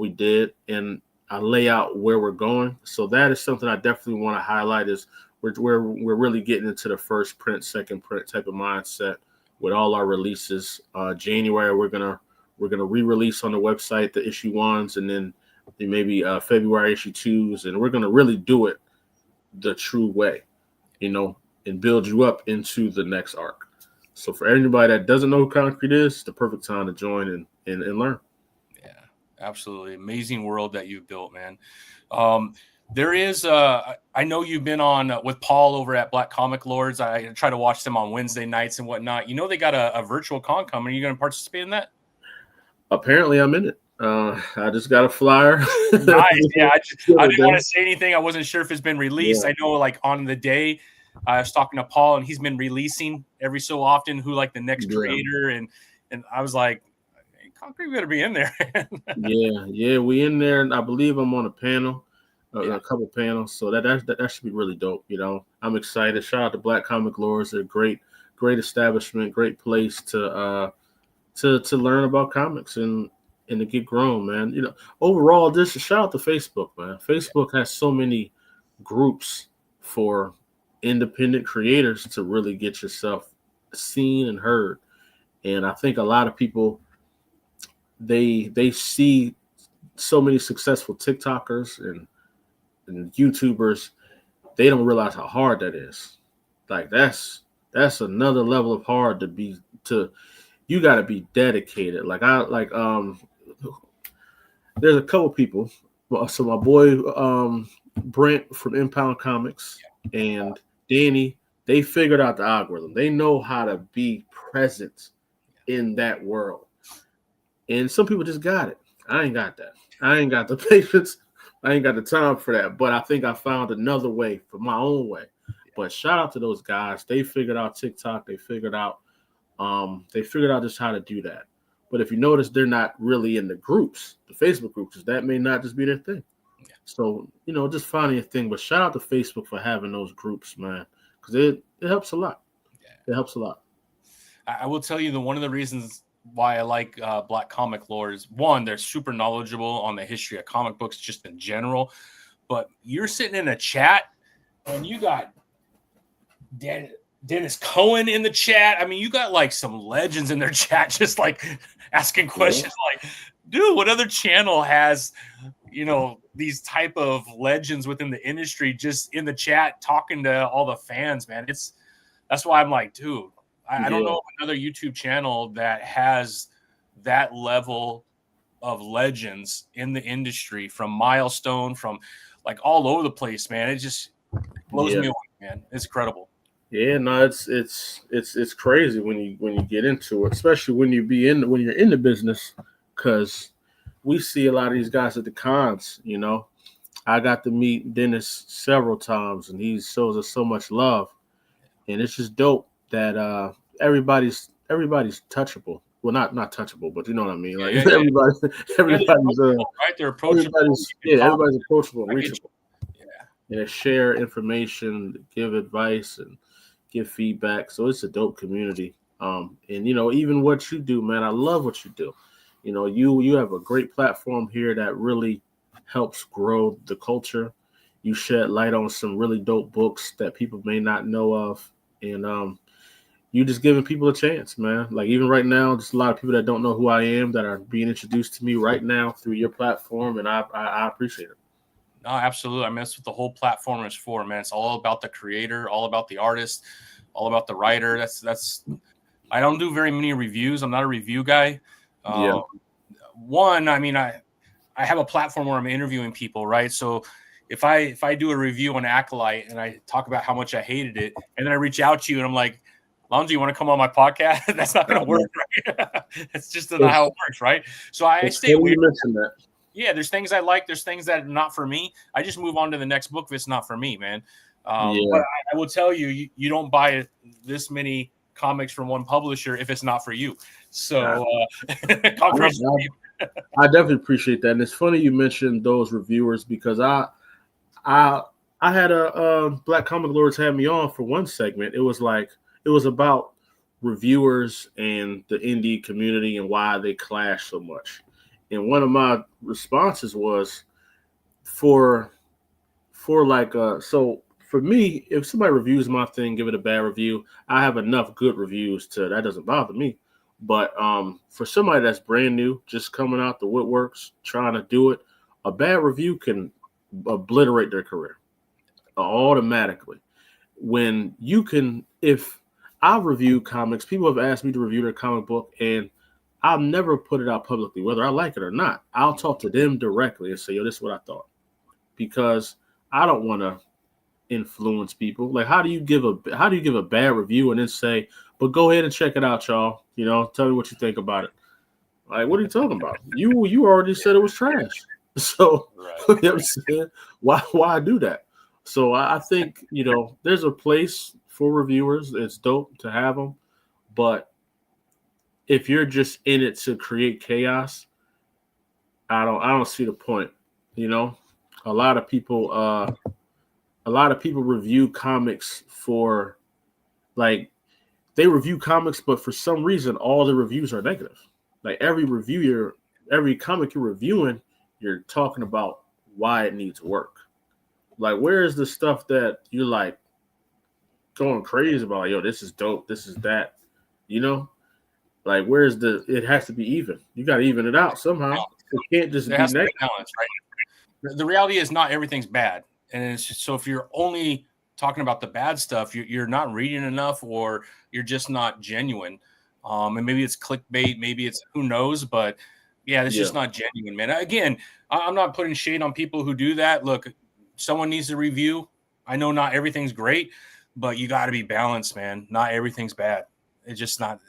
did, and I lay out where we're going. So that is something I definitely want to highlight, is we're really getting into the first print, second print type of mindset with all our releases. January we're gonna re-release on the website the issue 1s, and then maybe February issue 2s, and we're going to really do it the true way, and build you up into the next arc. So for anybody that doesn't know who Konkret is, it's the perfect time to join and learn. Yeah, absolutely. Amazing world that you've built, man. There is, I know you've been on with Paul over at Black Comic Lords. I try to watch them on Wednesday nights and whatnot. They got a virtual con coming. Are you going to participate in that? Apparently I'm in it. I just got a flyer. Nice. Yeah, I didn't want to say anything. I wasn't sure if it's been released. I know, like, on the day, I was talking to Paul, and he's been releasing every so often who, like, the next creator, and I was like, hey, Konkret better be in there. yeah, we in there, and I believe I'm on a panel, a couple panels, so that should be really dope. I'm excited. Shout out to Black Comic Lords. They're a great establishment, great place to learn about comics and to get grown, man. Overall, just a shout out to Facebook, man. Facebook has so many groups for independent creators to really get yourself seen and heard. And I think a lot of people, they see so many successful TikTokers and YouTubers, they don't realize how hard that is. Like that's another level of hard to you got to be dedicated. There's a couple people. So my boy Brent from Impound Comics and Danny, they figured out the algorithm. They know how to be present in that world. And some people just got it. I ain't got that. I ain't got the patience. I ain't got the time for that. But I think I found another way for my own way. But shout out to those guys. They figured out TikTok. They figured out just how to do that. But if you notice, they're not really in the groups, the Facebook groups, because that may not just be their thing. Yeah. So, just finding a thing. But shout out to Facebook for having those groups, man, because it helps a lot. Yeah. It helps a lot. I will tell you that one of the reasons why I like Black Comic Lore is, one, they're super knowledgeable on the history of comic books just in general. But you're sitting in a chat and you got Dennis Cohen in the chat. I mean, you got like some legends in their chat just like asking questions like, dude, what other channel has, these type of legends within the industry just in the chat talking to all the fans, man? That's why I'm like, dude, I don't know of another YouTube channel that has that level of legends in the industry, from Milestone, from like all over the place, man. It just blows me away, man. It's incredible. Yeah, no, it's crazy when you get into it, especially when you're in the business, because we see a lot of these guys at the cons. I got to meet Dennis several times, and he shows us so much love, and it's just dope that everybody's touchable. Well, not touchable, but you know what I mean. Like everybody's right? They're approachable. Everybody's approachable and reachable. And share information, give advice, and give feedback. So it's a dope community. And even what you do, man, I love what you do. You have a great platform here that really helps grow the culture. You shed light on some really dope books that people may not know of, and you just giving people a chance, man. Like even right now, there's a lot of people that don't know who I am that are being introduced to me right now through your platform, and I appreciate it. No, absolutely. I mean, that's what the whole platform is for, man. It's all about the creator, all about the artist, all about the writer. That's. I don't do very many reviews. I'm not a review guy. One, I mean, I have a platform where I'm interviewing people, right? So if I do a review on Acolyte and I talk about how much I hated it, and then I reach out to you and I'm like, Lonzo, you want to come on my podcast? That's not going to work, right? It's just not how it works, right? So I stay away from that. Yeah, there's things I like. There's things that are not for me. I just move on to the next book if it's not for me, man. But I will tell you, you don't buy this many comics from one publisher if it's not for you. So I definitely appreciate that. And it's funny you mentioned those reviewers, because I had a Black Comic Lords had me on for one segment. It was about reviewers and the indie community and why they clash so much. And one of my responses was so for me, if somebody reviews my thing, give it a bad review, I have enough good reviews that doesn't bother me. But for somebody that's brand new, just coming out the woodworks, trying to do it, a bad review can obliterate their career automatically. When if I review comics, people have asked me to review their comic book, and I'll never put it out publicly, whether I like it or not. I'll talk to them directly and say, yo, this is what I thought. Because I don't want to influence people. Like, how do you give a bad review and then say, but go ahead and check it out, y'all. Tell me what you think about it. Like, what are you talking about? You already said it was trash. So you know what I'm saying? Why do that? So I think, there's a place for reviewers. It's dope to have them. But if you're just in it to create chaos, I don't see the point. A lot of people review comics for, like, they review comics, but for some reason all the reviews are negative. Like every comic you're reviewing, you're talking about why it needs work. Like, where is the stuff that you're like going crazy about? Like, yo, this is dope. This is that. Like, where's it has to be even. You got to even it out somehow. It can't just there be has to be negative. balance, right? The reality is not everything's bad, and it's just, so if you're only talking about the bad stuff, you're not reading enough, or you're just not genuine. And maybe it's clickbait, maybe it's who knows, but yeah, it's just not genuine, man. Again, I'm not putting shade on people who do that. Look, someone needs to review. I know not everything's great, but you got to be balanced, man. Not everything's bad. It's just not.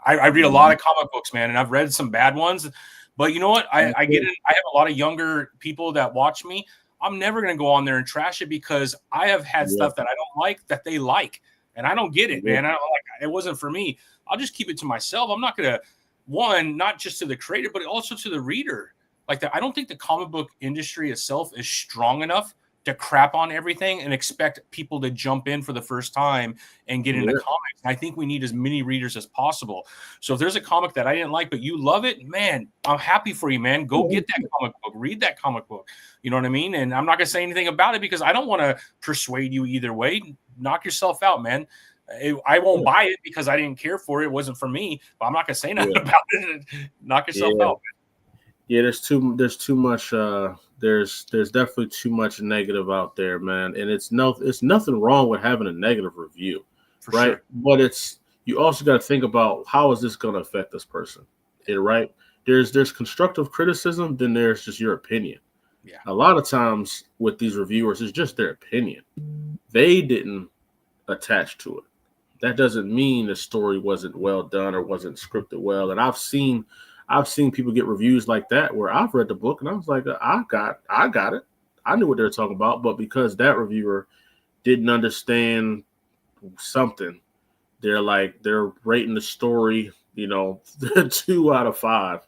I read a lot of comic books, man, and I've read some bad ones. But you know what? I get it. I have a lot of younger people that watch me. I'm never going to go on there and trash it because I have had stuff that I don't like that they like, and I don't get it, man. I don't like it. Wasn't for me. I'll just keep it to myself. I'm not going to, one, not just to the creator, but also to the reader. Like that, I don't think the comic book industry itself is strong enough to crap on everything and expect people to jump in for the first time and get into comics. I think we need as many readers as possible. So if there's a comic that I didn't like, but you love it, man, I'm happy for you, man. Go get that comic book, read that comic book. You know what I mean? And I'm not going to say anything about it because I don't want to persuade you either way. Knock yourself out, man. I won't buy it because I didn't care for it. It wasn't for me, but I'm not going to say nothing about it. Knock yourself out, man. Yeah, there's too much there's definitely too much negative out there, man. And it's nothing wrong with having a negative review, for right? Sure. But you also got to think about how is this going to affect this person, right? There's constructive criticism, then there's just your opinion. Yeah. A lot of times with these reviewers, it's just their opinion. They didn't attach to it. That doesn't mean the story wasn't well done or wasn't scripted well. And I've seen people get reviews like that where I've read the book and I was like, I got it. I knew what they were talking about, but because that reviewer didn't understand something, they're rating the story, 2 out of 5,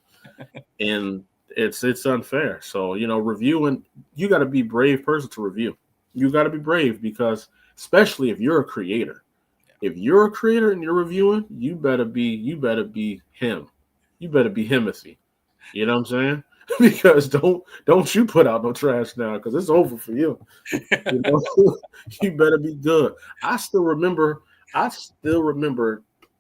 and it's unfair. So reviewing, you got to be a brave person to review. You got to be brave because especially if you're a creator. If you're a creator and you're reviewing, you better be him. You better be Himothy. You know what I'm saying? Because don't you put out no trash now because it's over for you. You better be good. I still remember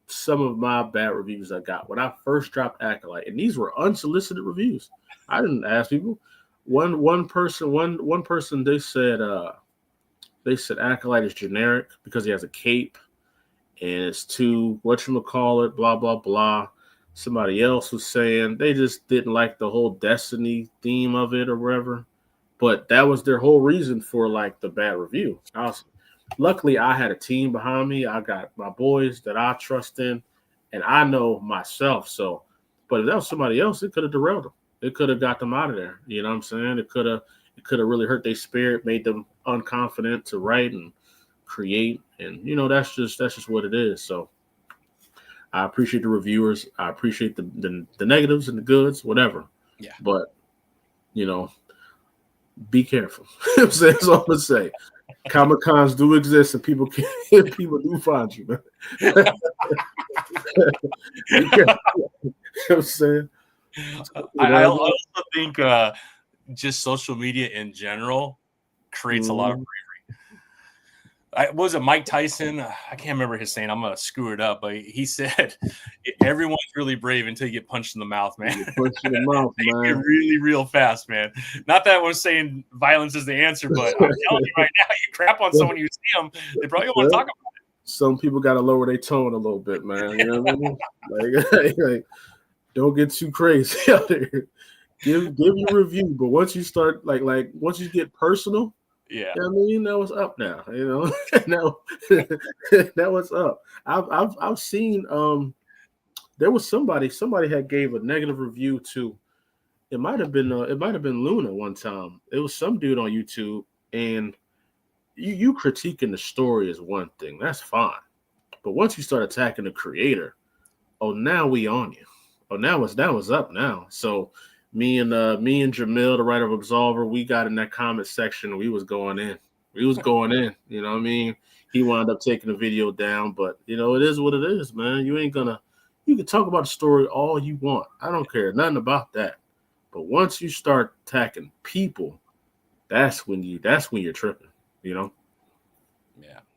some of my bad reviews I got when I first dropped Acolyte, and these were unsolicited reviews. I didn't ask people. One person they said Acolyte is generic because he has a cape. And it's too, whatchamacallit, blah, blah, blah. Somebody else was saying they just didn't like the whole Destiny theme of it or whatever. But that was their whole reason for the bad review. Luckily, I had a team behind me. I got my boys that I trust in, and I know myself. So, but if that was somebody else, it could have derailed them. It could have got them out of there. You know what I'm saying? It could have really hurt their spirit, made them unconfident to write and create, and that's just what it is. So I appreciate the reviewers. I appreciate the negatives and the goods, whatever. Yeah. But be careful. That's all I'm gonna say. Comic Cons do exist, and people do find you, man. Be careful. You know what I'm saying? I also think just social media in general creates a lot of bravery. Was it Mike Tyson? I can't remember his saying. I'm gonna screw it up, but he said everyone's really brave until you get punched in the mouth, man. Punched in the mouth, man. Really, real fast, man. Not that I was saying violence is the answer, but I'm telling you right now, you crap on someone, you see them, they probably don't want to talk about it. Some people got to lower their tone a little bit, man. You know what I mean? Like, don't get too crazy out there. Give your review, but once you start once you get personal. Yeah, I mean, that was up now. Now that was up. I've seen there was somebody had gave a negative review to. It might have been Luna one time. It was some dude on YouTube, and you critiquing the story is one thing. That's fine, but once you start attacking the creator, now we on you. That was up now. So. Me and Jamil, the writer of Absolver, we got in that comment section. We was going in. You know what I mean? He wound up taking the video down, but it is what it is, man. You can talk about the story all you want. I don't care nothing about that. But once you start attacking people, that's when you're tripping, Yeah.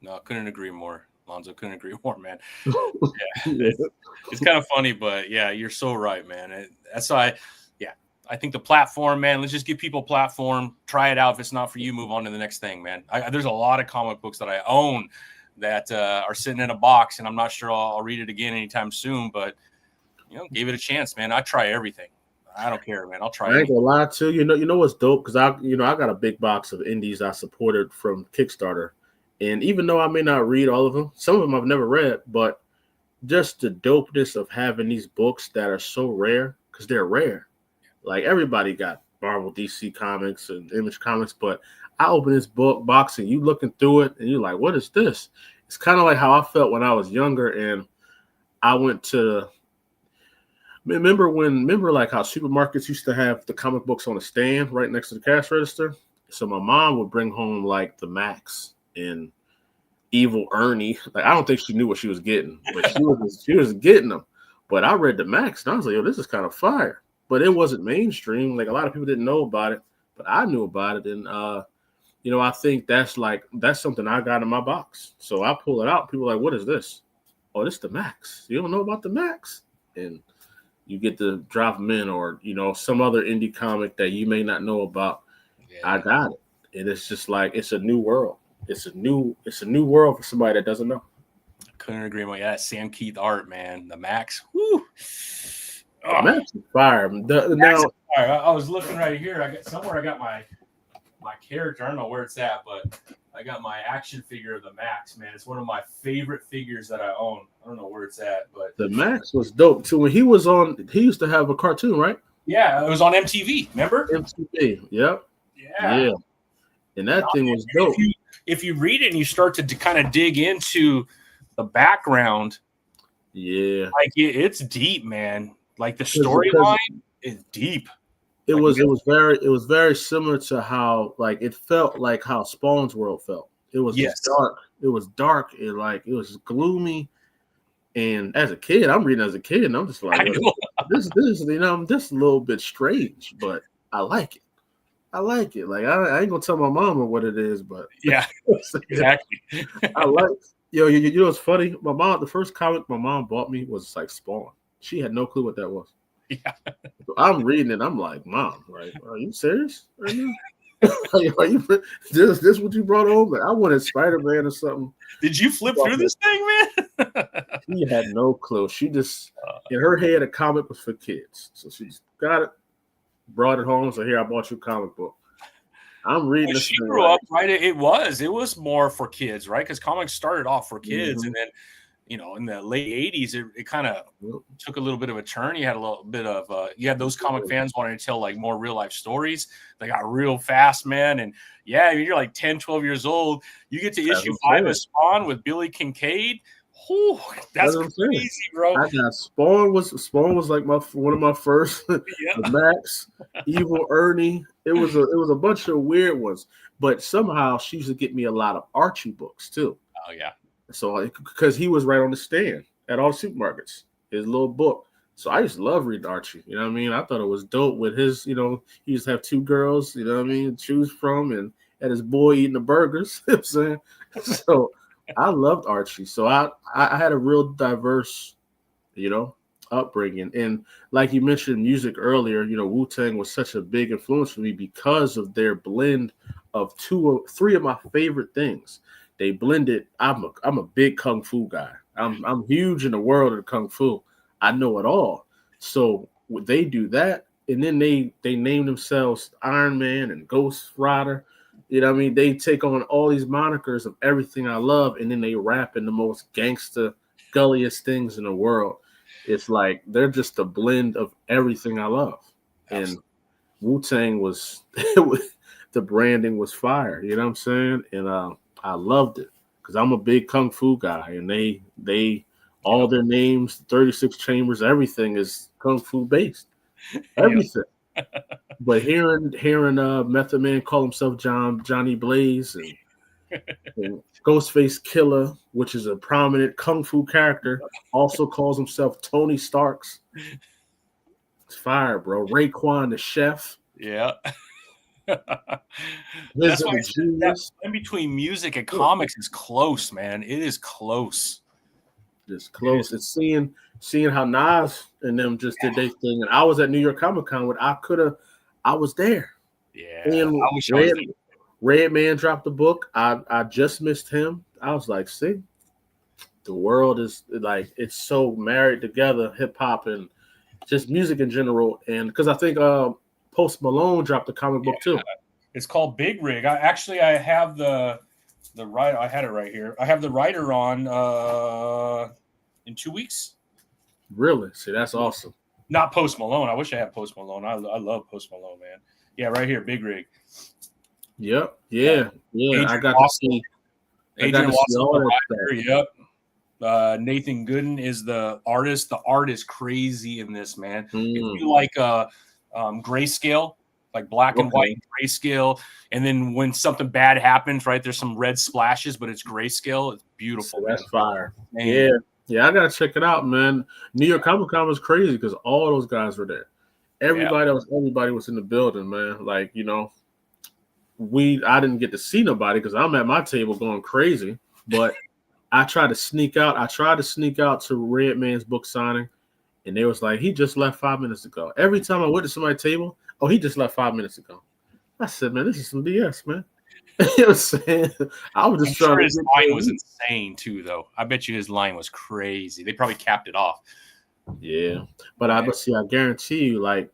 No, I couldn't agree more. Lonzo, couldn't agree more, man. Yeah. It's kind of funny, but yeah, you're so right, man. That's why I think the platform, man, let's just give people a platform, try it out. If it's not for you, move on to the next thing, man. There's a lot of comic books that I own that are sitting in a box, and I'm not sure I'll read it again anytime soon, but, give it a chance, man. I try everything. I don't care, man. I'll try I ain't gonna lie to you. You know what's dope? Because I got a big box of indies I supported from Kickstarter. And even though I may not read all of them, some of them I've never read, but just the dopeness of having these books that are so rare, because they're rare. Like everybody got Marvel, DC comics and Image comics, but I open this box and you looking through it and you're like, what is this? It's kind of like how I felt when I was younger and I went to remember like how supermarkets used to have the comic books on a stand right next to the cash register? So my mom would bring home like the Max and Evil Ernie. Like I don't think she knew what she was getting, but she was getting them. But I read the Max and I was like, yo, this is kind of fire. But it wasn't mainstream. Like a lot of people didn't know about it, but I knew about it. And I think that's something I got in my box. So I pull it out. People are like, what is this? Oh, this is the Max. You don't know about the Max? And you get to drop them in, or some other indie comic that you may not know about. Yeah. I got it, and it's just like it's a new world. It's a new world for somebody that doesn't know. I couldn't agree more. Yeah, Sam Keith art, man. The Max, woo. Oh. Max is fire. I was looking right here. I got my character. I don't know where it's at, but I got my action figure of the Max, man. It's one of my favorite figures that I own. I don't know where it's at, but the Max was dope too. When he was on, he used to have a cartoon, right? Yeah, it was on MTV. Remember? MTV. Yep. Yeah. And that thing was dope. If you read it and you start to kind of dig into the background, like it's deep, man. Like the storyline is deep. It was very similar to how like it felt like how Spawn's world felt. It was dark. It was dark. It was gloomy. And as a kid, I'm reading as a kid, and I'm just like, this I'm just a little bit strange, but I like it. Like I ain't gonna tell my mama what it is, but yeah, exactly. I like. You know what's funny? My mom, the first comic my mom bought me was like Spawn. She had no clue what that was. Yeah. So I'm reading it. I'm like, Mom, right? Are you serious right now? Are you this what you brought home? Like, I wanted Spider-Man or something. Did you flip through this thing, man? She had no clue. She just in her head a comic was for kids. So she just got it, brought it home. So here I bought you a comic book. I'm reading this. She grew up, right? It was more for kids, right? Because comics started off for kids, and then in the late 80s, it kind of took a little bit of a turn. You had a little bit of you had those comic fans wanting to tell like more real life stories. They got real fast, man. And you're like 10, 12 years old. You get to issue 5 of Spawn with Billy Kincaid. Whew, that's crazy, bro. I got Spawn was like one of my first. The Max, Evil Ernie. It was a bunch of weird ones, but somehow she used to get me a lot of Archie books too. Oh yeah. So because he was right on the stand at all the supermarkets, his little book. So I used to love reading Archie. You know what I mean? I thought it was dope with his. He used to have 2 girls. You know what I mean? Choose from, and had his boy eating the burgers. You know what I'm saying? So I loved Archie. So I had a real diverse, upbringing. And like you mentioned music earlier, Wu-Tang was such a big influence for me because of their blend of 3 of my favorite things. They blended. I'm a big kung fu guy. I'm huge in the world of kung fu. I know it all. So they do that, and then they name themselves Iron Man and Ghost Rider. You know what I mean? They take on all these monikers of everything I love, and then they rap in the most gangsta, gulliest things in the world. It's like they're just a blend of everything I love. Absolutely. And Wu-Tang was the branding was fire. You know what I'm saying? And I loved it because I'm a big kung fu guy, and they all their names, 36 chambers, everything is kung fu based, everything. But hearing Method Man call himself Johnny Blaze and Ghostface Killer, which is a prominent kung fu character, also calls himself Tony Starks. It's fire, bro. Raekwon the chef. Yeah. That's why that in between music and comics is close, man. It is close. Just close. It's seeing how Nas and them just did their thing. And I was at New York Comic Con when I was there. Yeah. And I wish I was there. Redman dropped the book. I just missed him. I was like, see, the world is like it's so married together, hip hop and just music in general. And because I think Post Malone dropped a comic book too. It's called Big Rig. I have the writer. I had it right here. I have the writer on in 2 weeks. Really? See, that's awesome. Not Post Malone. I wish I had Post Malone. I love Post Malone, man. Yeah, right here, Big Rig. Yep. Yeah. Adrian I got Lawson. to see. Adrian Lawson, the writer. Yep. Nathan Gooden is the artist. The art is crazy in this, man. If you like grayscale, like black and white grayscale, and then when something bad happens, right, there's some red splashes, but it's grayscale. It's beautiful. So that's fire. Man. Yeah, I gotta check it out, man. New York Comic Con was crazy because all those guys were there. Everybody was in the building, man. Like, you know, I didn't get to see nobody because I'm at my table going crazy, but I tried to sneak out. To Redman's book signing, and they was like, he just left 5 minutes ago. Every time I went to somebody's table, oh, he just left 5 minutes ago. I said, man, this is some BS, man. You know what I'm saying? I was just trying to. His line was insane too, though. I bet you his line was crazy. They probably capped it off. Yeah, but I guarantee you, like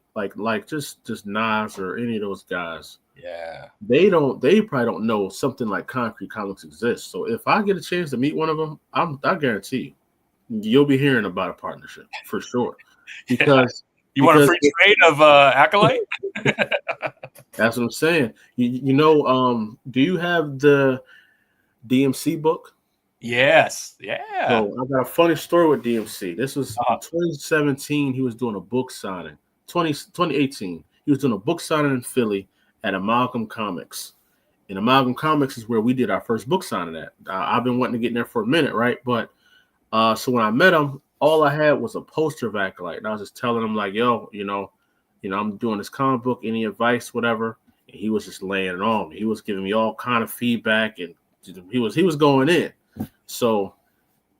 just Nas or any of those guys. Yeah, they probably don't know something like Konkret Comics exists. So if I get a chance to meet one of them, I guarantee you'll be hearing about a partnership for sure. Because you want a free trade of Acolyte? That's what I'm saying. You know, do you have the DMC book? Yes. Yeah. So I got a funny story with DMC. This was 2017. He was doing a book signing. 2018. He was doing a book signing in Philly at Amalgam Comics. And Amalgam Comics is where we did our first book signing at. I've been wanting to get in there for a minute, right? But so when I met him, all I had was a poster of Acolyte. And I was just telling him, like, yo, you know, I'm doing this comic book, any advice, whatever. And he was just laying it on me. He was giving me all kind of feedback, and he was going in. So,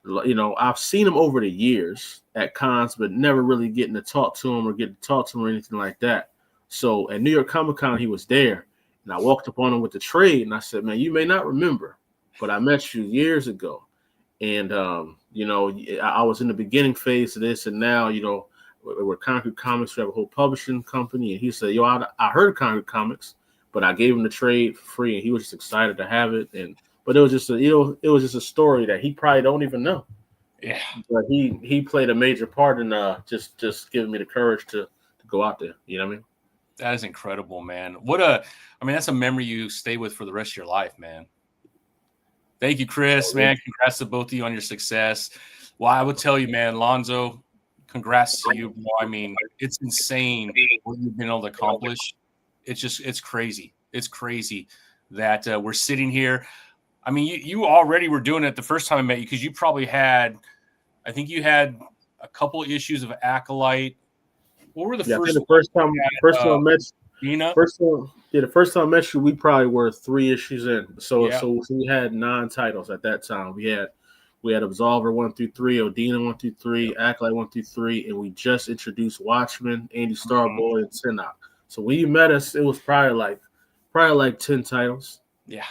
you know, I've seen him over the years at cons, but never really getting to talk to him or anything like that. So at New York Comic Con, he was there, and I walked up on him with the trade, and I said, man, you may not remember, but I met you years ago. And, you know, I was in the beginning phase of this, and now, you know, we're Konkret Comics. We have a whole publishing company. And he said, yo, I heard of Konkret Comics, but I gave him the trade for free, and he was just excited to have it. But it was just a story that he probably don't even know. Yeah. But he played a major part in just giving me the courage to go out there. You know what I mean? That is incredible, man. That's a memory you stay with for the rest of your life, man. Thank you, Chris, man. Congrats to both of you on your success. Well, I would tell you, man, Lonzo, congrats to you, bro. I mean, it's insane what you've been able to accomplish. It's crazy. It's crazy that we're sitting here. I mean, you already were doing it the first time I met you because you probably had, I think you had a couple issues of Acolyte. What were the first? The first time I met you, the first time I met you, we probably were 3 issues in. So we had 9 titles at that time. We had Absolver 1 through 3, Odina 1 through 3, Acolyte 1 through 3, and we just introduced Watchmen, Andy Starboy, and Sinnock. So when you met us, it was probably like 10 titles. Yeah.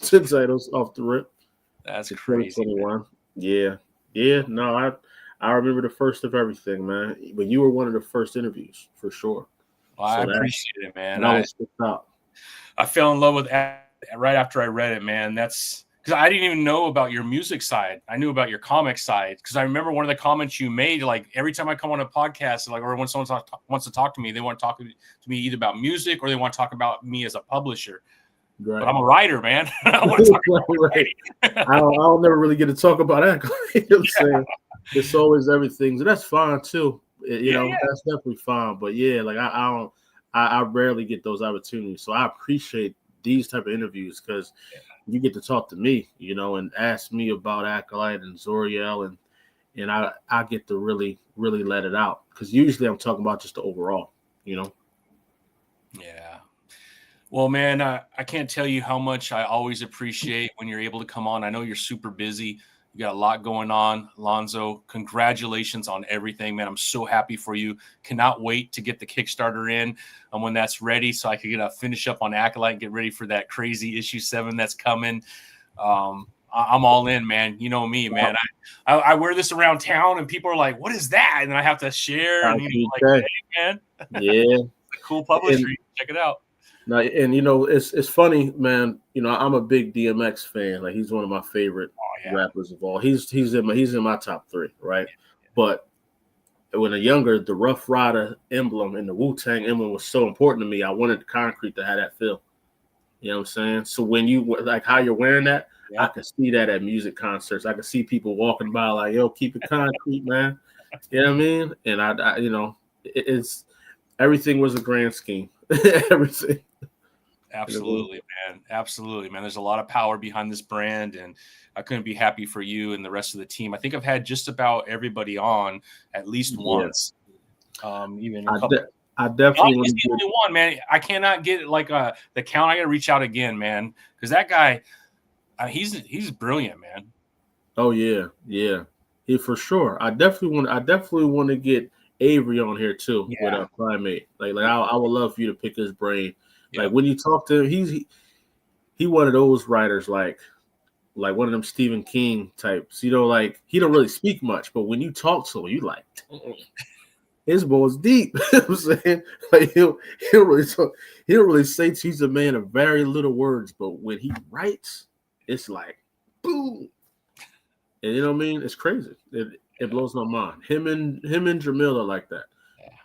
10 titles off the rip. That's crazy. Yeah. No, I remember the first of everything, man. But you were one of the first interviews for sure. Well, I appreciate it, man. I fell in love with it right after I read it, man. That's because I didn't even know about your music side. I knew about your comic side because I remember one of the comments you made. Like every time I come on a podcast, or when someone wants to talk to me, they want to talk to me either about music or they want to talk about me as a publisher. Right. But I'm a writer, man. I want to talk about writing. I'll never really get to talk about that. You know what I'm saying? It's always everything. So that's fine too. You know, that's definitely fine. But yeah, like I rarely get those opportunities. So I appreciate these type of interviews because you get to talk to me, you know, and ask me about Acolyte and Zoriel, and I get to really, really let it out. Because usually I'm talking about just the overall, you know. Yeah. Well, man, I can't tell you how much I always appreciate when you're able to come on. I know you're super busy. You got a lot going on, Lonzo. Congratulations on everything, man. I'm so happy for you. Cannot wait to get the Kickstarter in when that's ready, so I can finish up on Acolyte and get ready for that crazy issue 7 that's coming. I'm all in, man. You know me, man. I wear this around town, and people are like, "What is that?" And then I have to share. And like, hey, man, yeah, it's a cool publisher. Check it out. Now, and it's funny, man. I'm a big DMX fan. Like, he's one of my favorite rappers of all. He's in my top 3, right? But when younger, the Rough Rider emblem and the Wu-Tang emblem was so important to me. I wanted Konkret to have that feel. You know what I'm saying? So when you like how you're wearing that, I can see that at music concerts. I can see people walking by like, "Yo, keep it concrete, man." You know what I mean? And I it's everything was a grand scheme. Everything. Absolutely, man. Absolutely, man. There's a lot of power behind this brand, and I couldn't be happy for you and the rest of the team. I think I've had just about everybody on at least once. Even a couple. I definitely want to be the only one, man. I cannot get like the count. I got to reach out again, man, because that guy, he's brilliant, man. Oh yeah, he for sure. I definitely want to get Avery on here too with a Primate. Like I would love for you to pick his brain. Like when you talk to him, he one of those writers like one of them Stephen King types. Like he don't really speak much, but when you talk to him, you like his ball's deep. You know what I'm saying? Like he'll really talk, he don't really say he's a man of very little words, but when he writes, it's like boom. And you know what I mean? It's crazy. It blows my mind. Him and Jamil are like that.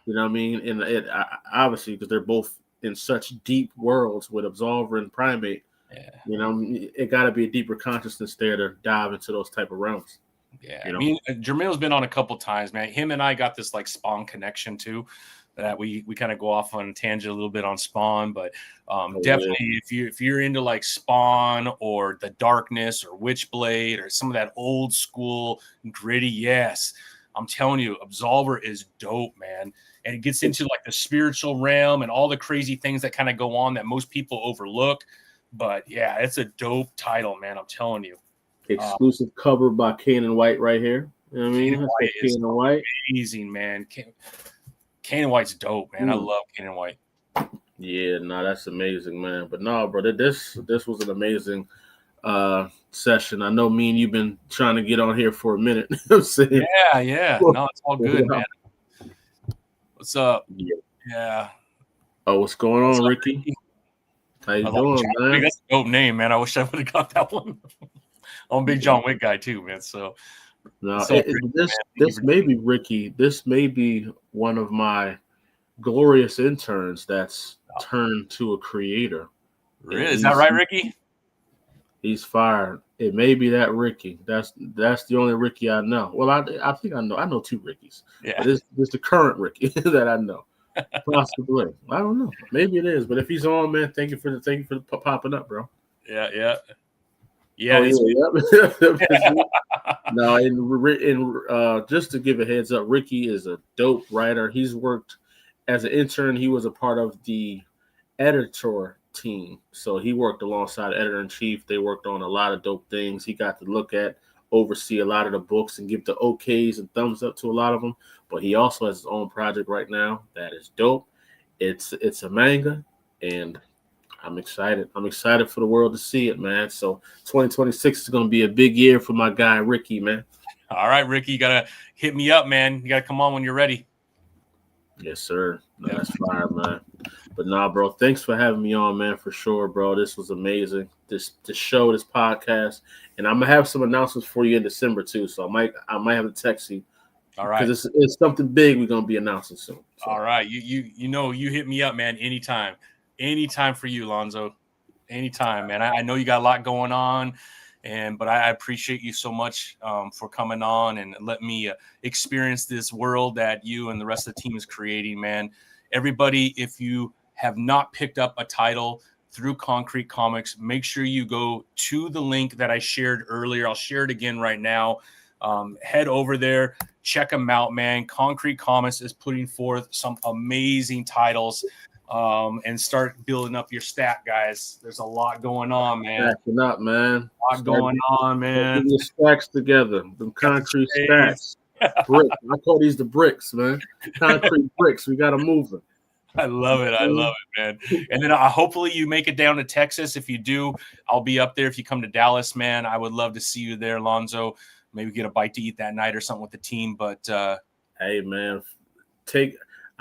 You know what I mean? And obviously because they're both in such deep worlds with Absolver and Primate, it got to be a deeper consciousness there to dive into those type of realms. Yeah, I mean, Jamil's been on a couple times, man. Him and I got this like Spawn connection too, that we kind of go off on a tangent a little bit on Spawn, but definitely if you're into like Spawn or The Darkness or Witchblade or some of that old school gritty, yes, I'm telling you, Absolver is dope, man. And it gets into like the spiritual realm and all the crazy things that kind of go on that most people overlook. But yeah, it's a dope title, man. I'm telling you. Exclusive cover by Kane White right here. You know what I mean? Kane White, amazing, man. Kane White's dope, man. I love Kane White. Yeah, no, that's amazing, man. But no, bro, this was an amazing session. I know me and you've been trying to get on here for a minute. You know what I'm saying? Yeah. No, it's all good, man. What's up? Yeah. Oh, what's going on, Ricky? How you doing, man? That's a dope name, man. I wish I would have got that one. I'm a big John Wick guy too, man. So no, this may be Ricky. This may be one of my glorious interns that's turned to a creator. Really? Is that right, Ricky? He's fired. It may be that Ricky. That's the only Ricky I know. Well, I think I know 2 Rickies. Yeah. But it's the current Ricky that I know. Possibly. I don't know. Maybe it is. But if he's on, man, thank you for popping up, bro. Yeah. No, and just to give a heads up, Ricky is a dope writer. He's worked as an intern. He was a part of the editor team, so he worked alongside editor-in-chief. They worked on a lot of dope things. He got to look at, oversee a lot of the books, and give the okays and thumbs up to a lot of them. But he also has his own project right now that is dope. It's a manga, and I'm excited. I'm excited for the world to see it, man. So 2026 is going to be a big year for my guy, Ricky, man. All right, Ricky, you got to hit me up, man. You got to come on when you're ready. Yes, sir. No, that's fire, man. But nah, bro, thanks for having me on, man, for sure, bro. This was amazing. This show, this podcast. And I'm going to have some announcements for you in December, too. So I might have to text you. All right. Because it's something big we're going to be announcing soon. So. All right. You hit me up, man, anytime. Anytime for you, Lonzo. Anytime, man. I know you got a lot going on, but I appreciate you so much for coming on and let me experience this world that you and the rest of the team is creating, man. Everybody, if you have not picked up a title through Konkret Comics, make sure you go to the link that I shared earlier. I'll share it again right now. Head over there, check them out, man. Konkret Comics is putting forth some amazing titles. and start building up your stat, guys. There's a lot going on, man. Stacking up, man. A lot going on, man. Get your stacks together. Them concrete stacks. Bricks. I call these the bricks, man. Concrete bricks. We got to move them. I love it. I love it, man. And then hopefully you make it down to Texas. If you do, I'll be up there. If you come to Dallas, man, I would love to see you there, Lonzo. Maybe get a bite to eat that night or something with the team. But hey, man,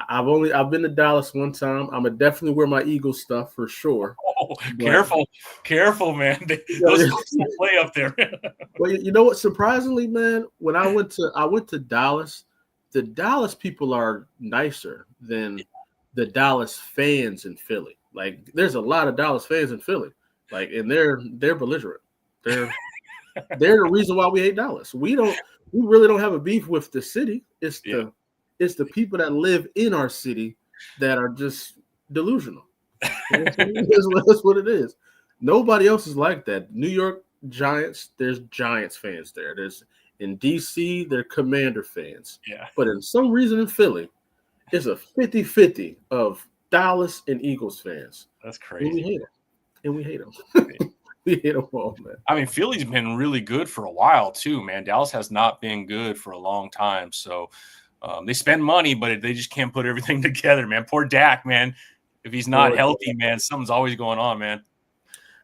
I've been to Dallas one time. I'm gonna definitely wear my Eagles stuff for sure. Oh, careful, man. Those folks don't play up there. Well, you know what? Surprisingly, man, when I went to Dallas, the Dallas people are nicer than the Dallas fans in Philly. Like, there's a lot of Dallas fans in Philly, like, and they're belligerent. They're the reason why we hate Dallas. We really don't have a beef with the city. It's the people that live in our city that are just delusional. That's what it is. Nobody else is like that. New York Giants, there's Giants fans there. There's in DC, they're Commander fans. Yeah. But in some reason in Philly, it's a 50-50 of Dallas and Eagles fans. That's crazy. And we hate them. We hate them all, man. I mean, Philly's been really good for a while too, man. Dallas has not been good for a long time. So they spend money, but they just can't put everything together, man. Poor Dak, man. If he's not healthy, man, something's always going on, man.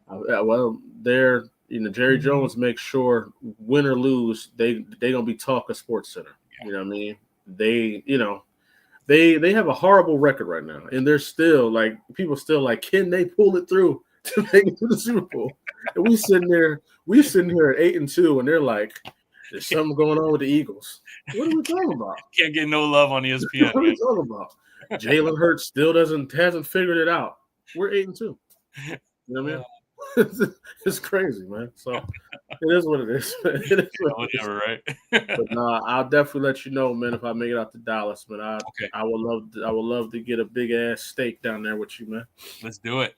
Well, Jerry Jones makes sure win or lose, they gonna be talk of Sports Center. Yeah. You know what I mean? They have a horrible record right now, and they're still like people still like, can they pull it through to make it to the Super Bowl? And we sitting here at 8-2, and they're like, there's something going on with the Eagles. What are we talking about? Can't get no love on ESPN. What are we talking about? Jalen Hurts still hasn't figured it out. We're 8-2. You know what I mean? It's crazy, man. So it is what it is. Whatever, right? But I'll definitely let you know, man, if I make it out to Dallas. But I would love to get a big ass steak down there with you, man. Let's do it.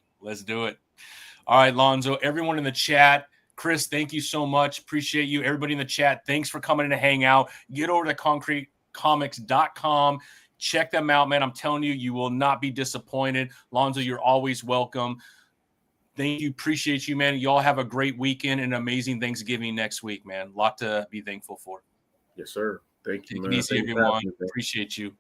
All right, Lonzo. Everyone in the chat, Chris, thank you so much. Appreciate you. Everybody in the chat, thanks for coming in to hang out. Get over to KonkreteComics.com. Check them out, man. I'm telling you, you will not be disappointed. Lonzo, you're always welcome. Thank you. Appreciate you, man. Y'all have a great weekend and amazing Thanksgiving next week, man. A lot to be thankful for. Yes, sir. Thank you, man. Take it easy, everyone. Appreciate you.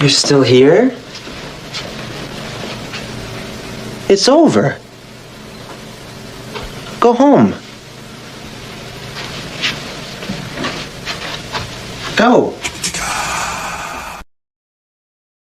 You're still here? It's over. Go home. Go.